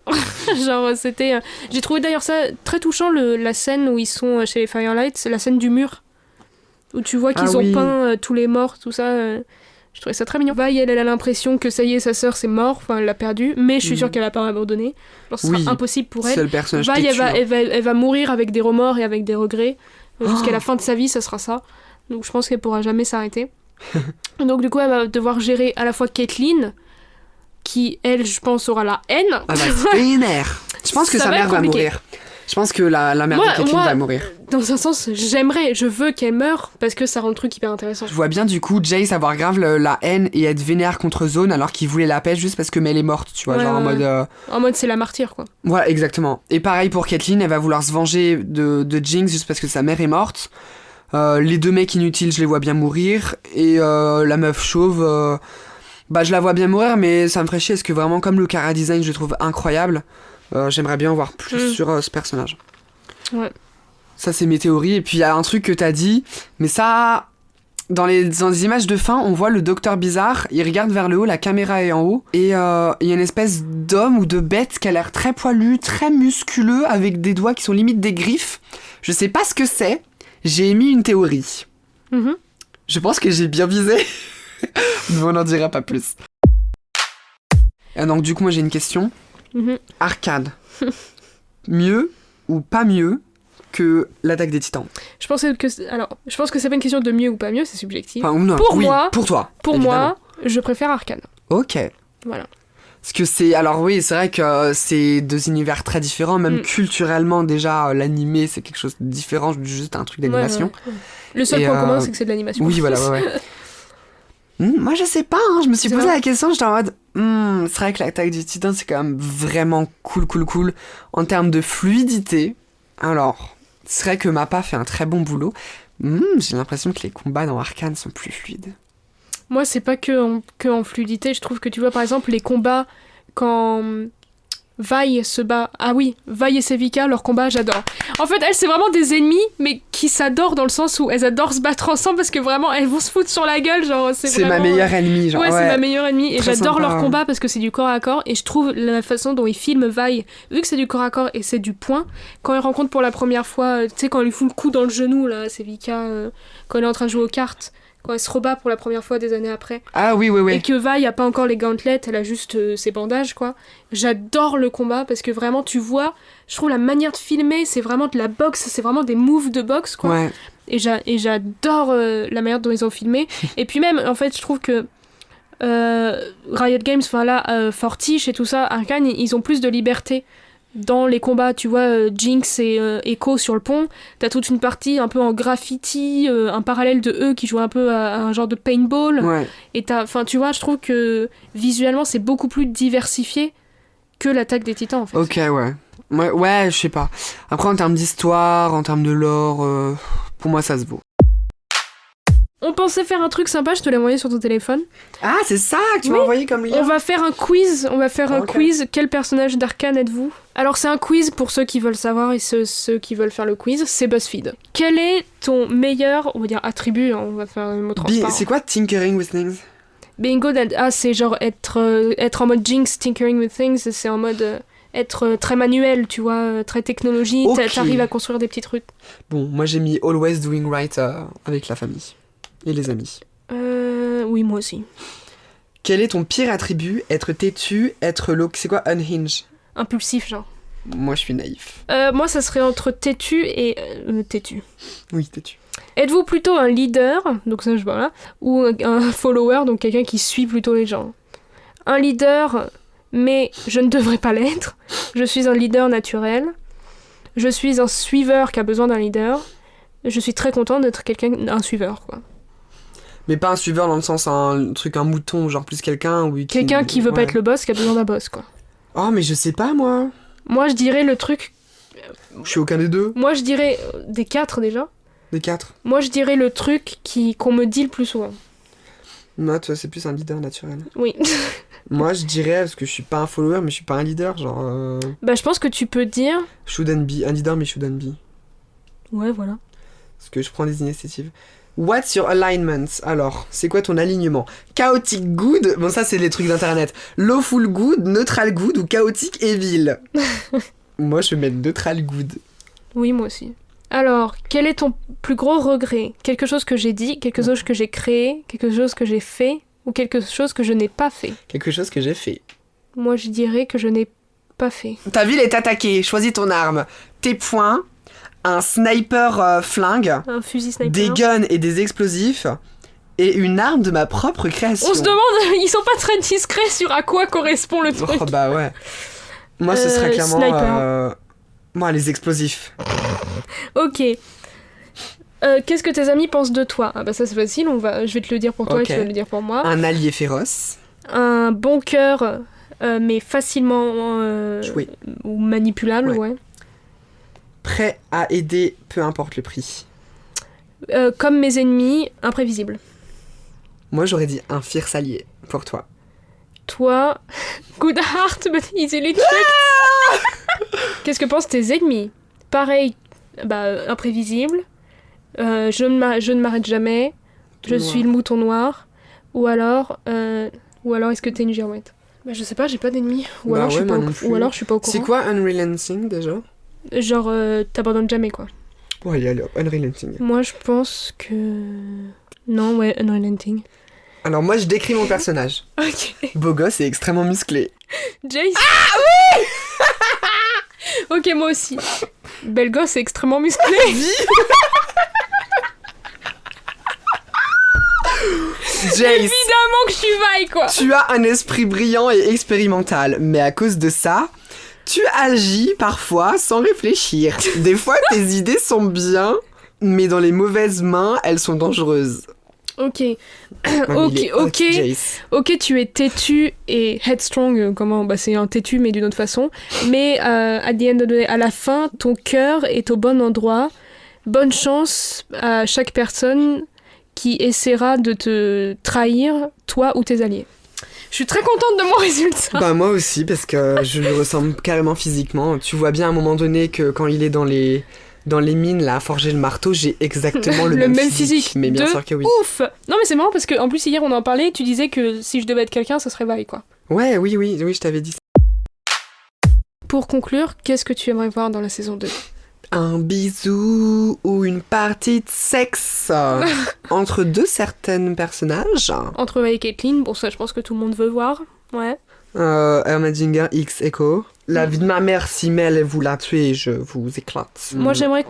Genre, c'était. J'ai trouvé d'ailleurs ça très touchant, la scène où ils sont chez les Firelights, la scène du mur. Où tu vois qu'ils ont peint tous les morts, tout ça. Je trouvais ça très mignon. Vi, elle a l'impression que ça y est, sa sœur c'est mort, enfin elle l'a perdue, mais je suis sûre qu'elle va pas abandonner. Alors ce sera impossible pour elle. C'est le personnage Vi, têtu, hein. elle va mourir avec des remords et avec des regrets. Jusqu'à la fin de sa vie, ça sera ça. Donc je pense qu'elle pourra jamais s'arrêter. Donc du coup, elle va devoir gérer à la fois Caitlyn, qui elle, je pense, aura la haine. Ah bah, c'est vénère. Je pense que Ça sa va mère être va compliqué. mourir. Je pense que la mère Moi- de Caitlyn moi- va mourir. Dans un sens, je veux qu'elle meure parce que ça rend le truc hyper intéressant. Je vois bien du coup Jace avoir grave la haine et être vénère contre Zone alors qu'il voulait la paix juste parce que Mel est morte, tu vois, Ouais, genre en ouais. mode... En mode c'est la martyre, quoi. Voilà, exactement. Et pareil pour Caitlyn, elle va vouloir se venger de Jinx juste parce que sa mère est morte. Les deux mecs inutiles, je les vois bien mourir. Et la meuf chauve, bah je la vois bien mourir, mais ça me ferait chier parce que vraiment, comme le chara design, je le trouve incroyable, j'aimerais bien en voir plus sur ce personnage. Ouais. Ça, c'est mes théories. Et puis, il y a un truc que t'as dit, mais ça... dans les images de fin, on voit le docteur bizarre, il regarde vers le haut, la caméra est en haut, et il y a une espèce d'homme ou de bête qui a l'air très poilu, très musculeux, avec des doigts qui sont limite des griffes. Je sais pas ce que c'est, j'ai émis une théorie. Mhm. Je pense que j'ai bien visé, mais on n'en dira pas plus. Et donc du coup, moi j'ai une question. Mhm. Arcane, mieux ou pas mieux que l'attaque des titans? Je pense que c'est pas une question de mieux ou pas mieux, c'est subjectif. Enfin, ou non, Pour oui, moi- pour toi. Pour évidemment. moi, je préfère Arcane. Ok. Voilà. Parce que c'est... Alors oui, c'est vrai que c'est deux univers très différents, même Mm. culturellement déjà, l'animé c'est quelque chose de différent, juste un truc d'animation. Ouais. Le seul Et, point commun, c'est que c'est de l'animation. Oui, voilà, ouais. Moi je sais pas, hein, je me suis C'est posé vrai. la question, j'étais en mode... c'est vrai que l'attaque du titan c'est quand même vraiment cool. En termes de fluidité, alors, c'est vrai que Mappa fait un très bon boulot. J'ai l'impression que les combats dans Arcane sont plus fluides. Moi, c'est pas que en fluidité. Je trouve que tu vois, par exemple, les combats quand Vi se bat. Ah oui, Vi et Sevika, leur combat, j'adore. En fait, elles, c'est vraiment des ennemis, mais qui s'adorent dans le sens où elles adorent se battre ensemble parce que vraiment, elles vont se foutre sur la gueule. Genre, c'est C'est vraiment... ma meilleure ennemie, genre. Ouais, c'est ma meilleure ennemie. Et Très j'adore sympa. leur combat parce que c'est du corps à corps. Et je trouve la façon dont ils filment Vi, vu que c'est du corps à corps et c'est du poing, quand ils rencontrent pour la première fois, tu sais, quand ils lui font le coup dans le genou, là, Sevika, quand elle est en train de jouer aux cartes, quand elle se rebat pour la première fois des années après. Ah oui. Et que Vi a pas encore les gauntlets, elle a juste ses bandages, quoi. J'adore le combat parce que vraiment, tu vois, je trouve la manière de filmer, c'est vraiment de la boxe, c'est vraiment des moves de boxe, quoi. Ouais. Et j'adore la manière dont ils ont filmé. Et puis même, en fait, je trouve que Riot Games, enfin là, Fortiche et tout ça, Arcane, ils ont plus de liberté dans les combats. Tu vois, Jinx et Echo sur le pont, t'as toute une partie un peu en graffiti, un parallèle de eux qui jouent un peu à un genre de paintball. Ouais. Et enfin, tu vois, je trouve que visuellement, c'est beaucoup plus diversifié que l'attaque des titans, en fait. Ok, ouais. Ouais, je sais pas. Après, en termes d'histoire, en termes de lore, pour moi, ça se vaut. On pensait faire un truc sympa, je te l'ai envoyé sur ton téléphone. Ah, c'est ça que tu m'as Oui. envoyé comme lien? On va faire un quiz. Ok. Quel personnage d'Arcane êtes-vous? Alors c'est un quiz pour ceux qui veulent savoir et ceux qui veulent faire le quiz. C'est BuzzFeed. Quel est ton meilleur, on va dire attribut, hein, on va faire un mot transparent. C'est quoi Tinkering with Things? Being good at... c'est genre être en mode Jinx, tinkering with things. C'est en mode être très manuel, tu vois, très technologie. Ok. T'arrives à construire des petits trucs. Bon, moi j'ai mis Always Doing Right avec la famille et les amis. Oui, moi aussi. Quel est ton pire attribut? Être têtu, être low... C'est quoi unhinged? Impulsif, genre. Moi je suis naïf. Moi, ça serait entre têtu et... têtu. Oui, têtu. Êtes-vous plutôt un leader, donc ça je vois là, ou un follower, donc quelqu'un qui suit plutôt les gens? Un leader, mais je ne devrais pas l'être. Je suis un leader naturel. Je suis un suiveur qui a besoin d'un leader. Je suis très content d'être un suiveur, quoi. Mais pas un suiveur dans le sens un mouton, genre plus quelqu'un Quelqu'un qui veut pas être le boss, qui a besoin d'un boss, quoi. Oh, mais je sais pas moi. Moi, je dirais le truc Je suis aucun des deux. Moi, je dirais des 4 déjà. Des 4. Moi, je dirais le truc qu'on me dit le plus souvent. Moi, toi, c'est plus un leader naturel. Oui. Moi, je dirais, parce que je suis pas un follower, mais je suis pas un leader, genre... Bah, je pense que tu peux dire... Shouldn't be. Un leader, mais shouldn't be. Ouais, voilà. Parce que je prends des initiatives. What's your alignment? Alors, c'est quoi ton alignement? Chaotic good? Bon, ça, c'est les trucs d'internet. Lawful good, neutral good ou chaotique evil? Moi, je vais mettre neutral good. Oui, moi aussi. Alors, quel est ton plus gros regret? Quelque chose que j'ai dit, quelque chose que j'ai créé, quelque chose que j'ai fait ou quelque chose que je n'ai pas fait? Quelque chose que j'ai fait. Moi, je dirais que je n'ai pas fait. Ta ville est attaquée, choisis ton arme. Tes poings, un sniper flingue, Un fusil sniper. des guns et des explosifs, et une arme de ma propre création. On se demande, ils sont pas très discrets sur à quoi correspond le truc. Oh bah ouais. Moi, ce serait clairement... sniper. Moi, les explosifs. Ok. Qu'est-ce que tes amis pensent de toi? Ah bah ça c'est facile, je vais te le dire pour toi Ok. et tu vas le dire pour moi. Un allié féroce. Un bon cœur, mais facilement Joué. ou manipulable, Ouais. ouais. Prêt à aider, peu importe le prix. Comme mes ennemis, imprévisible. Moi, j'aurais dit un fierce allié pour toi. Toi, good heart, but easily tricked. Qu'est-ce que pensent tes ennemis? Pareil, bah, imprévisible. Je ne m'arrête jamais. Tout Je noir. suis le mouton noir. Ou alors est-ce que t'es une girouette? Bah, je sais pas, j'ai pas d'ennemis. Ou, Bah alors je ouais, suis pas moi non au... plus. ou alors je suis pas au courant. C'est quoi Unrelenting déjà? Genre, t'abandonnes jamais, quoi. Ouais, allez, Unrelenting. Moi, je pense que... Non, ouais, unrelenting. Alors moi, je décris mon personnage. Ok. Beau gosse et extrêmement musclé. Jace. Ah oui. Ok, moi aussi. Belle gosse et extrêmement musclé. Jace, Évidemment que je suis vaille, quoi. tu as un esprit brillant et expérimental, mais à cause de ça, tu agis parfois sans réfléchir. Des fois, tes idées sont bien, mais dans les mauvaises mains, elles sont dangereuses. Ok. Non, mais il est hot, ok. Jace. Ok, tu es têtu et headstrong, comment? Bah, c'est un têtu, mais d'une autre façon. Mais at the end of the day, à la fin, ton cœur est au bon endroit. Bonne chance à chaque personne qui essaiera de te trahir, toi ou tes alliés. Je suis très contente de mon résultat. Bah moi aussi, parce que je lui ressemble carrément physiquement. Tu vois bien à un moment donné que quand il est dans les mines là à forger le marteau, j'ai exactement le même physique. Mais bien de sûr que oui. Ouf. Non mais c'est marrant parce que en plus hier on en parlait, tu disais que si je devais être quelqu'un, ce serait Vi, quoi. Ouais, oui, je t'avais dit ça. Pour conclure, qu'est-ce que tu aimerais voir dans la saison 2? Un bisou ou une partie de sexe entre deux certaines personnages. Entre Vi et Caitlyn, bon ça je pense que tout le monde veut voir. Ouais. Ermadinger X Echo. La vie de ma mère, si Mel vous la tuez, je vous éclate. Moi j'aimerais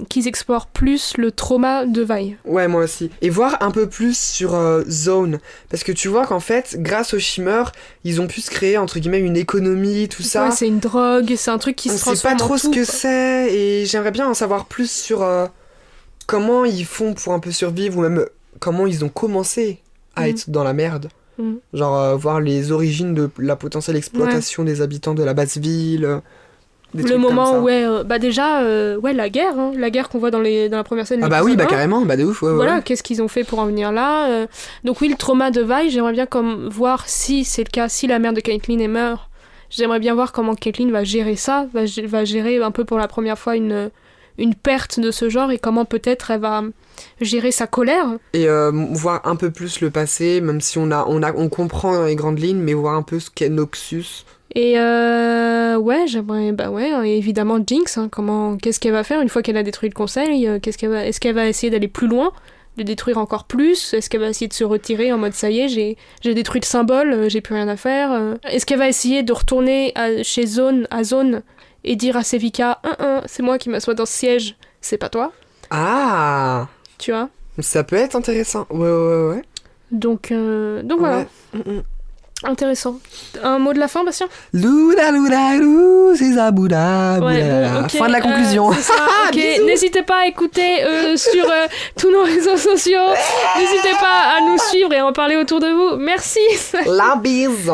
qu'ils explorent plus le trauma de Vi. Ouais, moi aussi. Et voir un peu plus sur Zone. Parce que tu vois qu'en fait, grâce au Shimmer, ils ont pu se créer, entre guillemets, une économie, tout ça. Ouais, c'est une drogue, c'est un truc qui On se sait transforme pas trop en ce tout, que quoi. c'est, et j'aimerais bien en savoir plus sur comment ils font pour un peu survivre, ou même comment ils ont commencé à être dans la merde. Genre voir les origines de la potentielle exploitation des habitants de la basse ville. Des Le trucs moment comme ça. où, bah déjà, la guerre, hein, la guerre qu'on voit dans la première scène. Ah de bah oui, bah l'épisode 1. carrément, bah de ouf, ouais, Voilà, ouais. qu'est-ce qu'ils ont fait pour en venir là. Donc oui, le trauma de Vi, j'aimerais bien voir si c'est le cas, si la mère de Caitlyn est meurt. J'aimerais bien voir comment Caitlyn va gérer ça, va gérer un peu pour la première fois une perte de ce genre et comment peut-être elle va gérer sa colère. Et voir un peu plus le passé, même si on comprend dans les grandes lignes, mais voir un peu ce qu'est Noxus. Et ouais, j'aimerais, et évidemment Jinx, hein, qu'est-ce qu'elle va faire une fois qu'elle a détruit le conseil, est-ce qu'elle va essayer d'aller plus loin, de détruire encore plus, est-ce qu'elle va essayer de se retirer en mode ça y est, j'ai détruit le symbole, j'ai plus rien à faire, est-ce qu'elle va essayer de retourner à Zone et dire à Sevika, c'est moi qui m'assois dans ce siège, c'est pas toi, Ah, tu vois. ça peut être intéressant, ouais. Donc voilà, Ouais. intéressant. Un mot de la fin, Bastien? Lou, c'est Zabouda. Ouais, bon, ok, Fin de la conclusion. c'est ça, ok. Bisous. N'hésitez pas à écouter sur tous nos réseaux sociaux. N'hésitez pas à nous suivre et à en parler autour de vous. Merci. La bise.